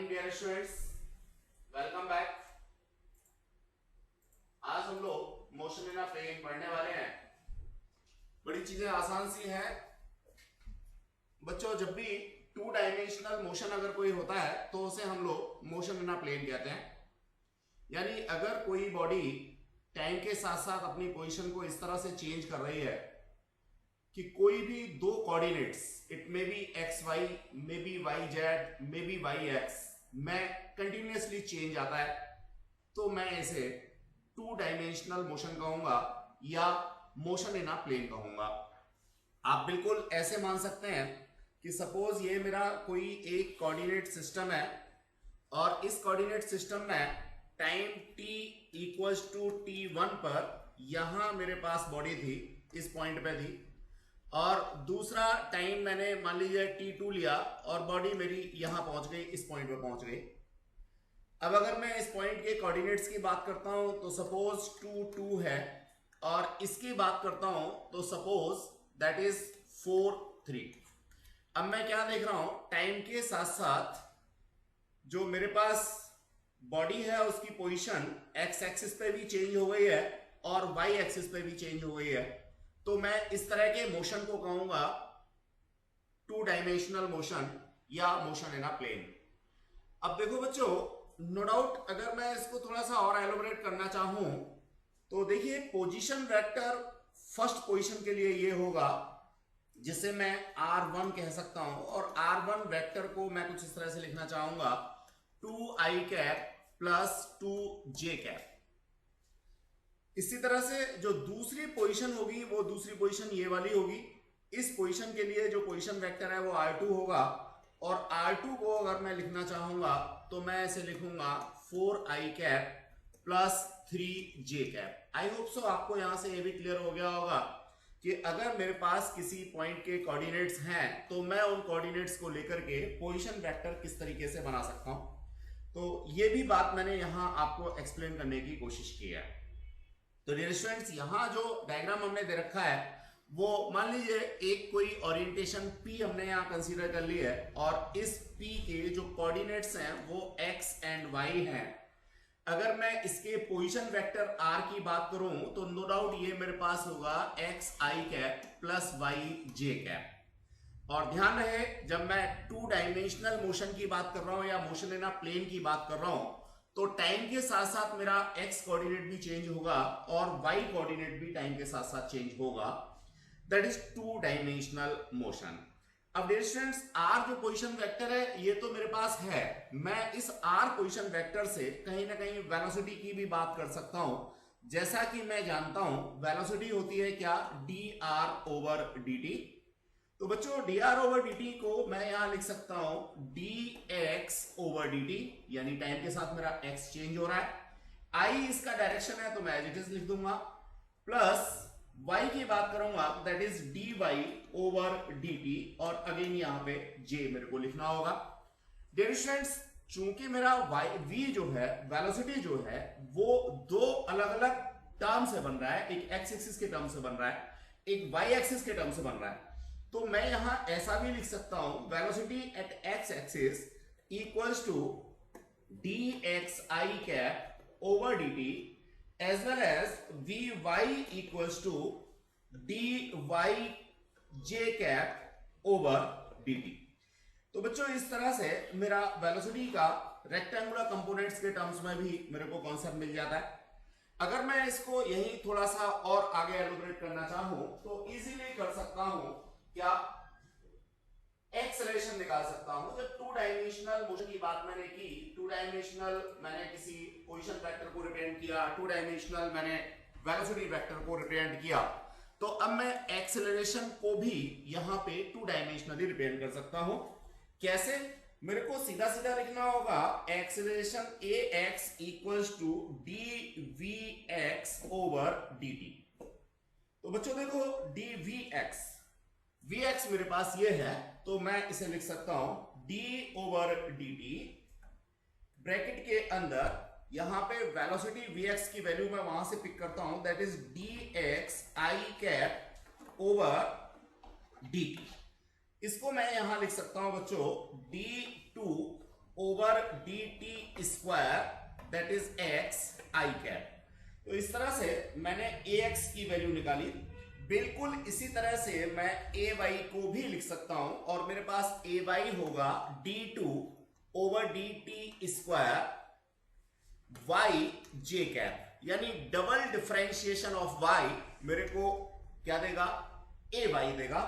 Morning dear students, welcome back. आज हम लोग मोशन इन अ प्लेन पढ़ने वाले हैं। बड़ी चीजें आसान सी हैं बच्चों। जब भी टू डायमेंशनल मोशन अगर कोई होता है तो उसे हम लोग मोशन इन अ प्लेन कहते हैं। यानी अगर कोई बॉडी टाइम के साथ साथ अपनी पोजीशन को इस तरह से चेंज कर रही है कि कोई भी दो coordinates, it may be X Y, may be Y Z, may be Y X, में कंटिन्यूअसली चेंज आता है, तो मैं इसे टू डायमेंशनल मोशन कहूंगा या मोशन इन अ प्लेन कहूंगा। आप बिल्कुल ऐसे मान सकते हैं कि सपोज ये मेरा कोई एक कोऑर्डिनेट सिस्टम है और इस कोऑर्डिनेट सिस्टम में time t equals to t1 पर यहां मेरे पास बॉडी थी, इस पॉइंट पे थी, और दूसरा टाइम मैंने मान लीजिए t2 लिया और बॉडी मेरी यहां पहुंच गई, इस पॉइंट पे पहुंच गई। अब अगर मैं इस पॉइंट के कोऑर्डिनेट्स की बात करता हूं तो सपोज 2 2 है, और इसकी बात करता हूं तो सपोज दैट इज 4 3। अब मैं क्या देख रहा हूं, टाइम के साथ साथ जो मेरे पास बॉडी है उसकी पोजीशन एक्स एक्सिस पे भी चेंज हो गई है और वाई एक्सिस पे भी चेंज हो गई है। तो मैं इस तरह के मोशन को कहूंगा टू डायमेंशनल मोशन या मोशन इन अ प्लेन। अब देखो बच्चों, नो डाउट अगर मैं इसको थोड़ा सा और एलोबरेट करना चाहूं तो देखिए पोजीशन वेक्टर फर्स्ट पोजीशन के लिए ये होगा जिसे मैं r1 कह सकता हूं, और r1 वेक्टर को मैं कुछ इस तरह से लिखना चाहूंगा 2i cap plus 2j cap. इसी तरह से जो दूसरी पोजीशन होगी वो दूसरी पोजीशन ये वाली होगी। इस पोजीशन के लिए जो पोजीशन वेक्टर है वो r2 होगा, और r2 को अगर मैं लिखना चाहूंगा तो मैं इसे लिखूंगा 4i cap plus 3j cap. I hope so आपको यहां से ये भी क्लियर हो गया होगा कि अगर मेरे पास किसी पॉइंट के कोऑर्डिनेट्स हैं तो मैं उन कोऑर्डिनेट्स को लेकर के पोजीशन वेक्टर किस तरीके से बना सकता हूं। तो ये भी बात मैंने यहां आपको एक्सप्लेन करने की कोशिश की है। तो डियर स्टूडेंट्स, यहां जो डायग्राम हमने दे रखा है वो मान लीजिए एक कोई ओरिएंटेशन P हमने यहां कंसीडर कर ली है, और इस P के जो कोऑर्डिनेट्स हैं वो x एंड y हैं। अगर मैं इसके पोजीशन वेक्टर r की बात करूं तो नो डाउट ये मेरे पास होगा xi cap plus yj cap. और ध्यान रहे, जब मैं टू डायमेंशनल मोशन की बात कर रहा हूं या मोशन इन अ प्लेन की बात कर रहा हूं तो टाइम के साथ साथ मेरा x कोऑर्डिनेट भी चेंज होगा और y कोऑर्डिनेट भी टाइम के साथ साथ चेंज होगा। That is to dimensional motion. अब डियर स्टूडेंट्स, r जो पोजीशन वेक्टर है ये तो मेरे पास है, मैं इस r पोजीशन वेक्टर से कहीं ना कहीं वेलोसिटी की भी बात कर सकता हूं। जैसा कि मैं जानता हूं वेलोसिटी होती है क्या, dr ओवर dt। तो बच्चों dr ओवर dt को मैं यहां लिख सकता हूं dx ओवर dt, यानी टाइम के साथ मेरा x चेंज हो रहा है। i इसका डायरेक्शन है तो मैं एज इट इज लिख दूंगा, प्लस y की बात करूंगा that is dy over dt, और अगेन यहां पे j मेरे को लिखना होगा। डियर स्टूडेंट्स, चूंकि मेरा v जो है, वेलोसिटी जो है, वो दो अलग अलग टर्म से बन रहा है, एक x एक्सिस के टर्म से बन रहा है, एक y एक्सिस के टर्म से बन रहा है। तो मैं यहां ऐसा भी लिख सकता हूं velocity at x axis equals to dxi cap over dt as well as vy equals to dyj cap over dt। तो बच्चों इस तरह से मेरा वेलोसिटी का रेक्टेंगुलर कंपोनेंट्स के टर्म्स में भी मेरे को कॉन्सेप्ट मिल जाता है। अगर मैं इसको यही थोड़ा सा और आगे एलोबरेट करना चाहूं तो इजीली कर सकता हूं, क्या एक्सेलरेशन निकाल सकता हूं। जब टू डायमेंशनल मोशन की बात मैंने की, टू डायमेंशनल मैंने किसी पोजीशन वेक्टर को रिप्रेजेंट किया, टू डायमेंशनल मैंने वेलोसिटी वेक्टर को रिप्रेजेंट किया, तो अब मैं एक्सेलरेशन को भी यहां पे टू डायमेंशनली रिप्रेजेंट कर सकता हूं। कैसे? मेरे को सीधा सीधा लिखना होगा acceleration ax equals to dvx over dt। तो बच्चों देखो dvx, vx मेरे पास ये है तो मैं इसे लिख सकता हूं d ओवर dt, ब्रैकेट के अंदर यहां पे वेलोसिटी vx की वैल्यू मैं वहां से पिक करता हूं, that is dx i cap over dt। इसको मैं यहां लिख सकता हूं बच्चों d2 over D T square that is x I cap. तो इस तरह से मैंने ए एक्स की वैल्यू निकाली। बिल्कुल इसी तरह से मैं ए वाई को भी लिख सकता हूं और मेरे पास ए वाई होगा D two over D T square Y J cap, यानी डबल डिफरेंशिएशन ऑफ वाई मेरे को क्या देगा, ए वाई देगा,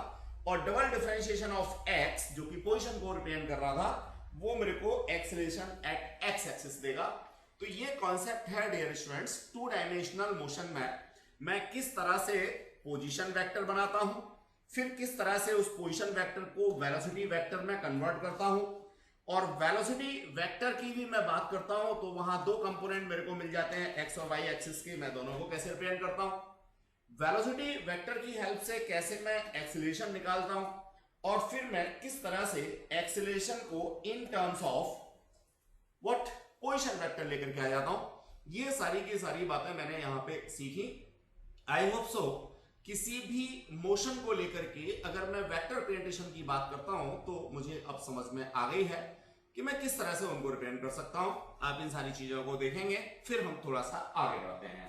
और डबल डिफरेंशिएशन ऑफ एक्स जो कि पोजीशन को रिप्रेजेंट कर रहा था वो मेरे को एक्सेलरेशन एट एक्स एक्सिस देगा। तो ये कॉन्सेप्ट है dear students, two dimensional motion में मैं किस तरह से पोजीशन वेक्टर बनाता हूं, फिर किस तरह से उस पोजीशन वेक्टर को वेलोसिटी वेक्टर में कन्वर्ट करता हूं, और वेलोसिटी वेक्टर की भी मैं बात करता हूं तो वहां दो कंपोनेंट मेरे को मिल जाते हैं एक्स और वाई एक्सिस के, मैं दोनों को कैसे रिप्रेजेंट करता हूं, वेलोसिटी वेक्टर की हेल्प से कैसे मैं एक्सीलरेशन निकालता हूं, और फिर मैं किस तरह से एक्सीलरेशन को इन terms of what position vector लेकर के आ जाता हूं। ये सारी की सारी बातें मैंने यहां पे सीखी। आई होप सो किसी भी मोशन को लेकर के अगर मैं वेक्टर रिप्रेजेंटेशन की बात करता हूं तो मुझे अब समझ में आ गई है कि मैं किस तरह से उनको रिप्रेजेंट कर सकता हूं। आप इन सारी चीजों को देखेंगे, फिर हम थोड़ा सा आगे बढ़ते हैं।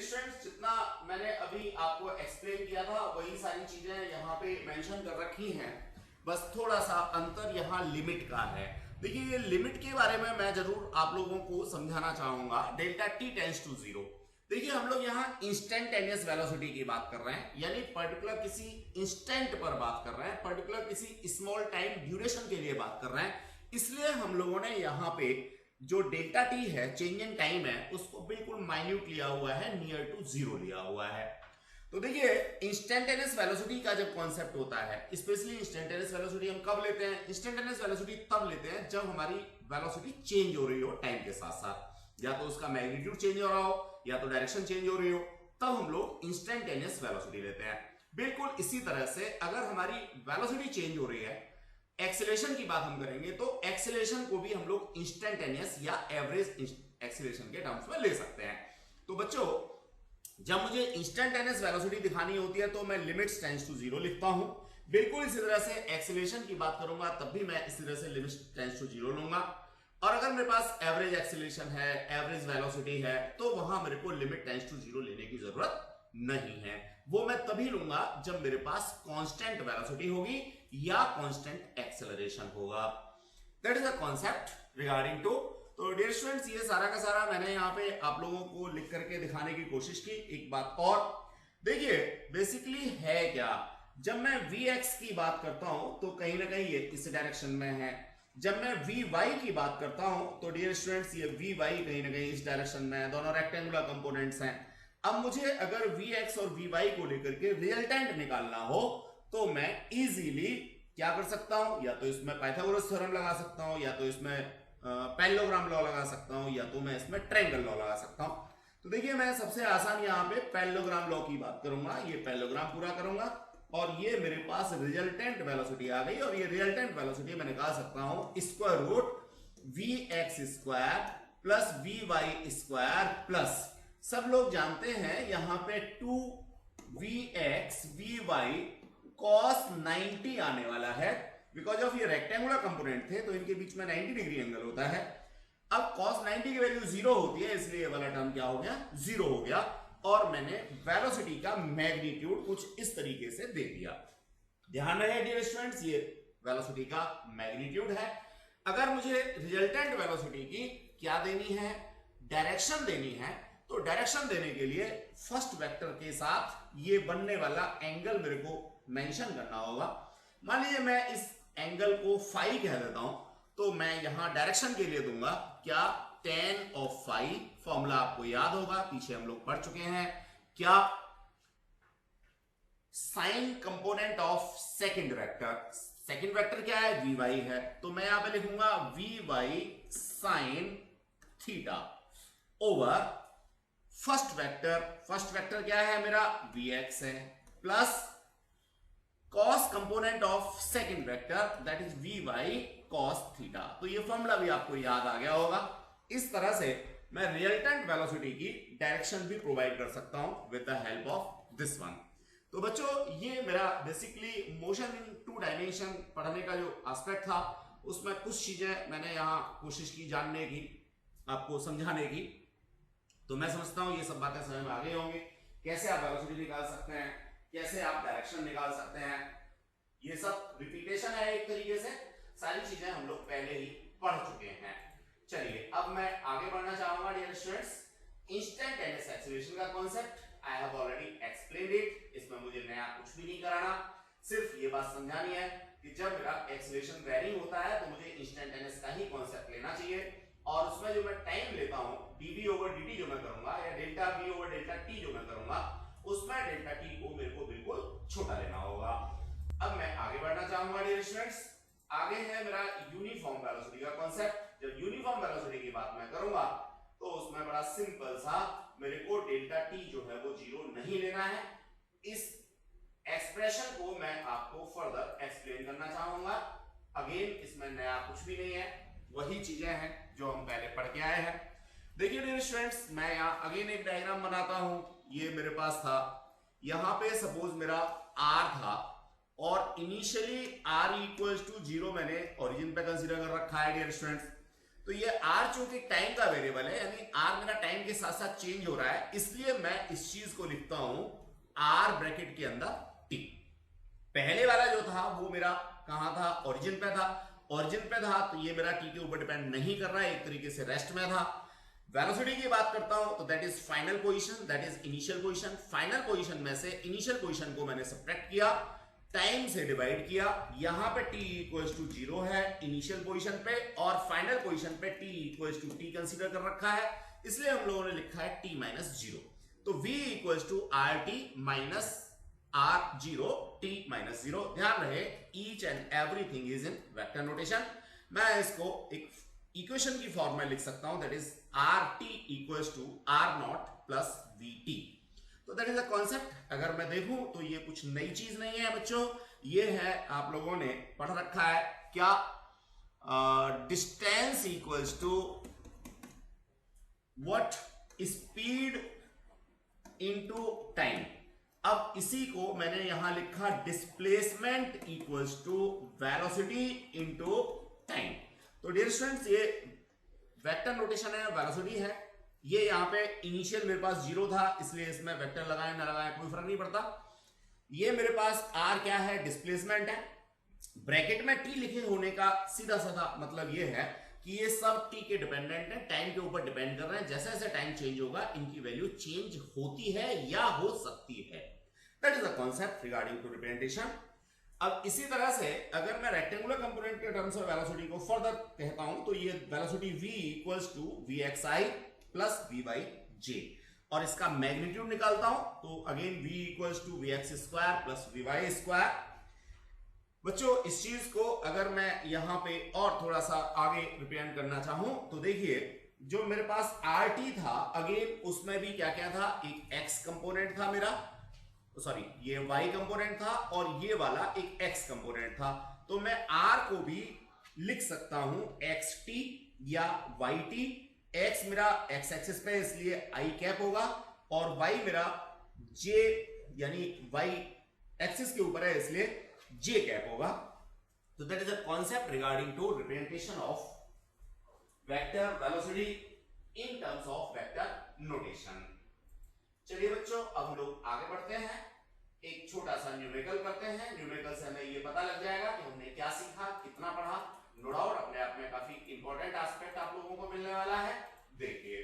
स्टूडेंट्स, जितना मैंने अभी आपको एक्सप्लेन किया था वही सारी चीजें यहाँ पे मेंशन कर रखी हैं, बस थोड़ा सा अंतर यहाँ लिमिट का है। देखिए ये लिमिट के बारे में मैं जरूर आप लोगों को समझाना चाहूंगा। Delta T tends to zero. देखिए हम लोग यहाँ इंस्टेंटेनियस वेलोसिटी की बात कर रहे हैं, यानी पर्टिकुलर किसी इंस्टेंट पर बात कर रहे हैं, पर्टिकुलर किसी स्मॉल टाइम ड्यूरेशन के लिए बात कर रहे हैं। इसलिए हम लोगों ने यहाँ पे जो डेल्टा टी है, चेंज इन टाइम है, उसको बिल्कुल माइन्यूट लिया हुआ है, नियर टू जीरो लिया हुआ है। तो देखिए इंस्टेंटेनियस वेलोसिटी का जब कॉन्सेप्ट होता है, स्पेशली इंस्टेंटेनियस वेलोसिटी हम कब लेते हैं, इंस्टेंटेनियस वेलोसिटी तब लेते हैं जब हमारी वेलोसिटी चेंज हो रही हो टाइम के साथ साथ, या तो उसका मैग्नीट्यूड चेंज हो रहा हो या तो डायरेक्शन चेंज हो रही हो, तब हम लोग इंस्टेंटेनियस वेलोसिटी लेते हैं। बिल्कुल इसी तरह से अगर हमारी वेलोसिटी चेंज हो रही है, एक्सेलरेशन की बात हम करेंगे तो एक्सेलरेशन को भी हम लोग इंस्टेंटेनियस या एवरेज एक्सेलरेशन के टर्म्स में ले सकते हैं। तो बच्चों जब मुझे इंस्टेंटेनियस वेलोसिटी दिखानी होती है तो मैं लिमिट्स टेंड्स टू जीरो लिखता हूं। बिल्कुल इसी तरह से एक्सेलरेशन की बात करूंगा तब भी मैं इसी तरह से लिमिट्स टेंड्स टू जीरो लूंगा। और अगर मेरे पास एवरेज एक्सेलरेशन है, एवरेज वेलोसिटी है, तो वहां मेरे को लिमिट टेंड्स टू जीरो लेने की जरूरत नहीं है। वो मैं तभी लूंगा जब मेरे पास कांस्टेंट वेलोसिटी होगी या कांस्टेंट एक्सेलरेशन होगा। That is a concept regarding to. तो डियर स्टूडेंट्स ये सारा का सारा मैंने यहाँ पे आप लोगों को लिख करके दिखाने की कोशिश की। एक बात और देखिए, बेसिकली है क्या, जब मैं Vx की बात करता हूं तो कहीं ना कहीं ये इस डायरेक्शन में है, जब मैं Vy की बात करता हूं तो डियर स्टूडेंट्स ये Vy कहीं ना कहीं इस डायरेक्शन में है, दोनों रेक्टेंगुलर कंपोनेंट्स हैं। अब मुझे अगर Vx और Vy को लेकर के रिजल्टेंट निकालना हो तो मैं इजीली क्या कर सकता हूं, या तो इसमें पाइथागोरस थ्योरम लगा सकता हूं, या तो इसमें पैरेललोग्राम लॉ लगा सकता हूं, या तो मैं इसमें ट्रायंगल लॉ लगा सकता हूं। तो देखिए मैं सबसे आसान यहाँ पे पैरेललोग्राम लॉ की बात करूंगा, ये पैरेललोग्राम पूरा करूंगा और ये मेरे पास रिजल्टेंट वेलोसिटी आ गई। और ये रिजल्टेंट वेलोसिटी मैं निकाल सकता हूं square root Vx square plus Vy square plus, सब लोग जानते हैं यहाँ पे 2Vx Vy cos 90 आने वाला है, बिकॉज ऑफ ये रेक्टेंगुलर कंपोनेंट थे तो इनके बीच में 90 डिग्री एंगल होता है। अब cos 90 की वैल्यू जीरो होती है, इसलिए वाला टर्म क्या हो गया, जीरो हो गया। और मैंने वेलोसिटी का मैग्नीट्यूड कुछ इस तरीके से दे दिया। ध्यान रहे डियर स्टूडेंट्स, ये वेलोसिटी का मैग्नीट्यूड है। अगर मुझे रिजल्टेंट वेलोसिटी की क्या देनी है, डायरेक्शन देनी है, तो डायरेक्शन देने के लिए फर्स्ट वेक्टर के साथ ये बनने वाला एंगल मेरे को मेंशन करना होगा। मान लीजिए मैं इस एंगल को फाई कह देता हूं, तो मैं यहां डायरेक्शन के लिए दूंगा क्या, tan ऑफ फाई। फॉर्मूला आपको याद होगा, पीछे हम लोग पढ़ चुके हैं क्या, sign component of second vector. Second vector क्या है, Vy है, तो मैं यहां पे लिखूंगा Vy sign theta over first vector. First vector क्या है मेरा, Vx है, plus cos component of second vector that is Vy cos theta. तो ये फॉर्मूला भी आपको याद आ गया होगा। इस तरह से मैं रिजल्टेंट वेलोसिटी की डायरेक्शन भी प्रोवाइड कर सकता हूं with the help of this one. तो बच्चों ये मेरा बेसिकली मोशन इन 2 डायमेंशन पढ़ने का जो एस्पेक्ट था उसमें कुछ चीजें मैंने यहाँ कोशिश की जानने की, आपको समझाने की। तो मैं समझता हूँ ये सब बातें समझ में आ गई होंगी, कैसे आप वेलोसिटी निकाल सकते हैं, कैसे आप डायरेक्शन निकाल सकते हैं। ये सब रिपीटेशन है एक तरीके से, सारी चीजें हम लोग पहले ही पढ़ चुके हैं। चलिए अब मैं आगे बढ़ना चाहूंगा डियर स्टूडेंट्स। इंस्टेंटेनियस एक्सीलरेशन का concept I have already explained it, इसमें मुझे नया कुछ भी नहीं कराना, सिर्फ ये बात समझानी है कि जब मेरा एक्सीलरेशन वेरिंग होता है तो मुझे इंस्टेंटेनियस का ही कॉन्सेप्ट लेना चाहिए, और उसमें जो मैं टाइम लेता हूं dv ओवर dt जो मैं करूंगा, या delta v over delta t जो मैं करूंगा, उसमें डेल्टा t को मेरे को बिल्कुल छोटा लेना होगा। अब मैं आगे बढ़ना चाहूंगा डियर स्टूडेंट्स। आगे है मेरा यूनिफॉर्म वेलोसिटी का कॉन्सेप्ट। जब यूनिफॉर्म वेलोसिटी की बात मैं करूंगा तो उसमें बड़ा सिंपल सा, मेरे को डेल्टा t जो है वो 0 नहीं लेना है। इस एक्सप्रेशन को मैं आपको फर्दर एक्सप्लेन करना चाहूंगा। अगेन इसमें नया कुछ भी नहीं है, वही चीजें हैं जो हम पहले पढ़ के आए हैं। देखिए डियर स्टूडेंट्स, मैं यहाँ अगेन एक डायग्राम बनाता हूं। ये मेरे पास था, यहाँ पे सपोज मेरा r था और इनिशियली r इक्वल्स टू 0 मैंने ओरिजिन पे कंसीडर कर रखा है डियर स्टूडेंट्स। तो ये r चूंकि टाइम का वेरिएबल है, यानी r मेरा टाइम के साथ साथ चेंज हो रहा है, इसलिए मैं इस चीज को लिखता हूं r ब्रैकेट के अंदर t। पहले वाला जो था वो मेरा कहां था, ओरिजिन पे था। ओरिजिन पे था तो ये मेरा t के ऊपर डिपेंड नहीं कर रहा है, एक तरीके से रेस्ट में था। वेलोसिटी की बात करता हूं तो that is final position, that is initial position. Final position में से इनिशियल पोजीशन को मैंने सब्ट्रैक्ट किया, टाइम से डिवाइड किया। यहां पे t इक्वल्स टू 0 है इनिशियल पोजीशन पे, और फाइनल पोजीशन पे t equals to t consider कर रखा है, इसलिए हम लोगों ने लिखा है t माइनस 0। तो v equals to rt minus r0 t minus 0। ध्यान रहे each and everything is in vector notation. मैं इसको एक इक्वेशन की फॉर्म में लिख सकता हूं, that is rt equals to r0 plus vt। तो दैट इज अ कॉन्सेप्ट। अगर मैं देखूं तो ये कुछ नई चीज नहीं है बच्चों, ये है आप लोगों ने पढ़ रखा है क्या, distance equals to what, speed into time. अब इसी को मैंने यहां लिखा displacement equals to velocity into time. तो डियर स्टूडेंट्स ये वेक्टर नोटेशन है, वेलोसिटी है। ये यहाँ पे इनिशियल मेरे पास 0 था, इसलिए इसमें वेक्टर लगाए ना लगाए कोई फर्क नहीं पड़ता। ये मेरे पास r क्या है, डिस्प्लेसमेंट है। ब्रैकेट में t लिखे होने का सीधा साधा मतलब ये है कि ये सब t के डिपेंडेंट है, टाइम के ऊपर डिपेंड कर रहे हैं। जैसे जैसे टाइम चेंज होगा इनकी वैल्यू चेंज होती है या हो सकती है। That is the concept regarding to representation. अब इसी तरह से अगर मैं रेक्टेंगुलर कंपोनेंट के टर्म्स ऑफ वेलोसिटी को फर्दर कहता हूं तो ये velocity v equals to vxi plus vyj, और इसका मैग्नीट्यूड निकालता हूं तो again v equals to vx square plus vy square. बच्चों इस चीज को अगर मैं यहां पे और थोड़ा सा आगे रिप्रेजेंट करना चाहूं तो देखिए जो मेरे पास rt था, अगेन उसमें भी क्या क्या था, एक x कंपोनेंट था मेरा, सॉरी ये y कंपोनेंट था, और ये वाला एक x कंपोनेंट था। तो मैं r को भी लिख सकता हूं xt या yt। x मेरा x एक्सिस पे इसलिए i कैप होगा, और y मेरा j यानी y एक्सिस के ऊपर है इसलिए j कैप होगा। तो that is a concept regarding to representation of vector velocity in terms of vector notation. चलिए बच्चों अब हम लोग आगे बढ़ते हैं, एक छोटा सा न्यूमेरिकल करते हैं। न्यूमेरिकल से हमें ये पता लग जाएगा कि हमने क्या सीखा, कितना पढ़ा। नो डाउट अपने आप में काफी इंपॉर्टेंट एस्पेक्ट आप लोगों को मिलने वाला है। देखिए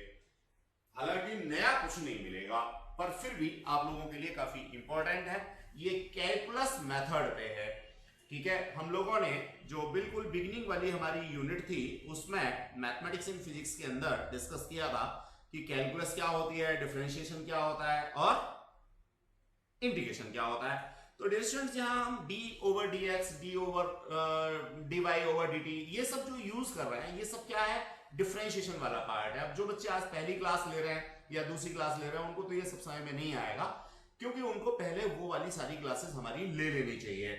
हालांकि नया कुछ नहीं मिलेगा पर फिर भी आप लोगों के लिए काफी इंपॉर्टेंट है। ये कैलकुलस मेथड पे है, ठीक है। हम लोगों ने जो बिल्कुल बिगिनिंग वाली हमारी यूनिट थी उसमें मैथमेटिक्स इन फिजिक्स के अंदर डिस्कस किया था कि कैलकुलस क्या होती है, डिफरेंशिएशन क्या होता है और इंटीग्रेशन क्या होता है। तो डियर स्टूडेंट्स यहाँ हम d over dx, d over dy over dt ये सब जो यूज कर रहे हैं ये सब क्या है, डिफरेंशिएशन वाला पार्ट है। अब जो बच्चे आज पहली क्लास ले रहे हैं या दूसरी क्लास ले रहे हैं उनको तो ये सब समझ में नहीं आएगा, क्योंकि उनको पहले वो वाली सारी क्लासेस हमारी ले लेनी चाहिए।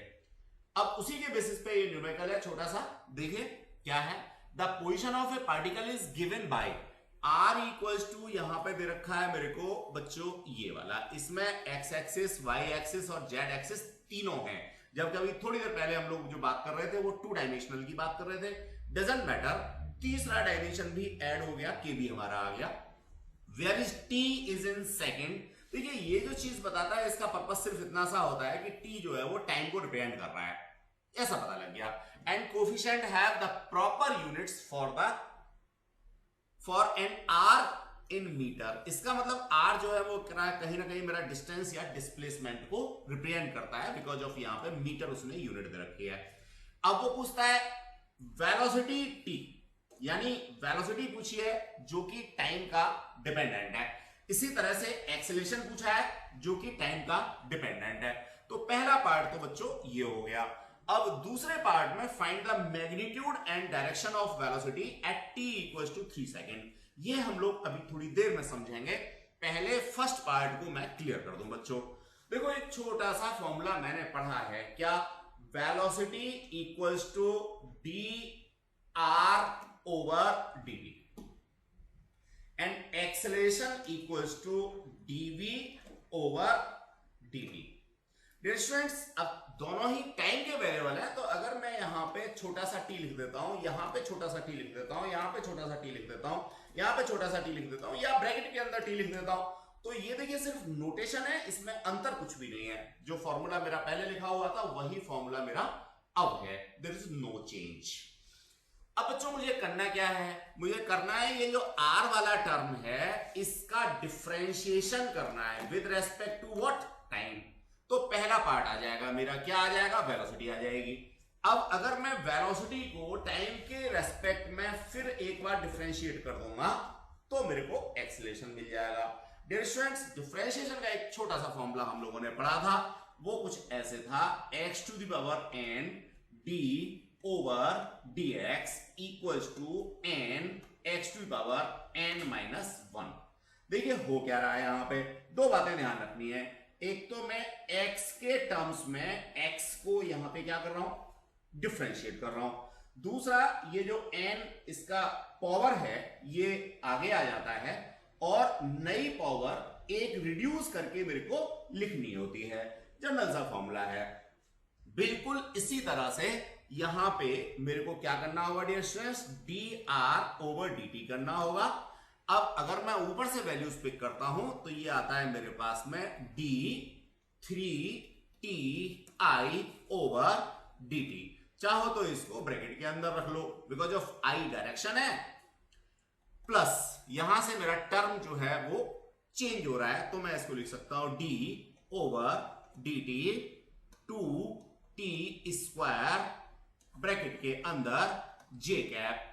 अब उसी के बेसिस पे ये न्यूमेरिकल है छोटा सा, देखिए क्या है। The position of a particle is given by r equals to यहां पे दे रखा है मेरे को बच्चों ये वाला, इसमें x एक्सिस, y एक्सिस और z एक्सिस तीनों हैं। जबकि अभी थोड़ी देर पहले हम लोग जो बात कर रहे थे वो 2 डायमेंशनल की बात कर रहे थे। डजंट मैटर, तीसरा डायमेंशन भी ऐड हो गया, के भी हमारा आ गया। Where is t is in second. देखिए ये जो चीज बताता है इसका पर्पस सिर्फ इतना सा होता है कि t जो है वो टाइम को रिप्रेजेंट कर रहा है, ऐसा पता लग गया। And coefficient have the proper units for an R in meter. इसका मतलब r जो है वो कहीं ना कहीं मेरा डिस्टेंस या डिस्प्लेसमेंट को रिप्रेजेंट करता है, बिकॉज ऑफ यहां पे मीटर उसने यूनिट दे रखी है। अब वो पूछता है वेलोसिटी t, यानी वेलोसिटी पूछी है जो कि टाइम का डिपेंडेंट है। इसी तरह से एक्सेलरेशन पूछा है जो कि टाइम का डिपेंडेंट है। तो पहला पार्ट तो बच्चों ये हो गया। अब दूसरे पार्ट में find the magnitude and direction of velocity at t equals to 3 second. ये हम लोग अभी थोड़ी देर में समझेंगे। पहले फर्स्ट पार्ट को मैं क्लियर कर दूं बच्चों। देखो एक छोटा सा फॉर्मूला मैंने पढ़ा है, क्या? Velocity equals to D R over D T and acceleration equals to DV over dt। Dear students, अब दोनों ही टाइम के वेरिएबल हैं, तो अगर मैं यहां पे छोटा सा t लिख देता हूं, यहां पे छोटा सा t लिख देता हूं, यहां पे छोटा सा t लिख देता हूं, यहां पे छोटा सा t लिख देता हूं, या ब्रैकेट के अंदर t लिख देता हूं, तो ये देखिए सिर्फ नोटेशन है, इसमें अंतर कुछ भी नहीं है। जो फॉर्मूला मेरा पहले लिखा हुआ था वही फॉर्मूला मेरा अब है, देयर इज नो चेंज। अब बच्चों मुझे करना क्या है? मुझे करना है ये जो r वाला टर्म है इसका डिफरेंशिएशन करना है with respect to what? Time. तो पहला पार्ट आ जाएगा मेरा, क्या आ जाएगा? वेलोसिटी आ जाएगी। अब अगर मैं वेलोसिटी को टाइम के रेस्पेक्ट में फिर एक बार डिफरेंशिएट कर दूंगा तो मेरे को एक्सेलरेशन मिल जाएगा। डियर स्टूडेंट्स, डिफरेंशिएशन का एक छोटा सा फॉर्मूला हम लोगों ने पढ़ा था, वो कुछ ऐसे था, x to the power n d over dx equals to n x to the power n minus 1। देखिए हो क्या रहा है, यहां पे दो बातें ध्यान रखनी है। एक तो मैं x के टर्म्स में x को यहां पे क्या कर रहा हूं? डिफरेंशिएट कर रहा हूं। दूसरा ये जो n इसका पावर है ये आगे आ जाता है और नई पावर एक रिड्यूस करके मेरे को लिखनी होती है। जनरल सा फॉर्मूला है। बिल्कुल इसी तरह से यहां पे मेरे को क्या करना होगा dear students? D R over D T करना होगा। अब अगर मैं ऊपर से वैल्यूज पिक करता हूं तो ये आता है मेरे पास में D 3 ti over D T. चाहो तो इसको ब्रैकेट के अंदर रख लो, बिकॉज ऑफ आई डायरेक्शन है, प्लस यहां से मेरा टर्म जो है वो चेंज हो रहा है, तो मैं इसको लिख सकता हूं D over D T 2t square bracket के अंदर j कैप,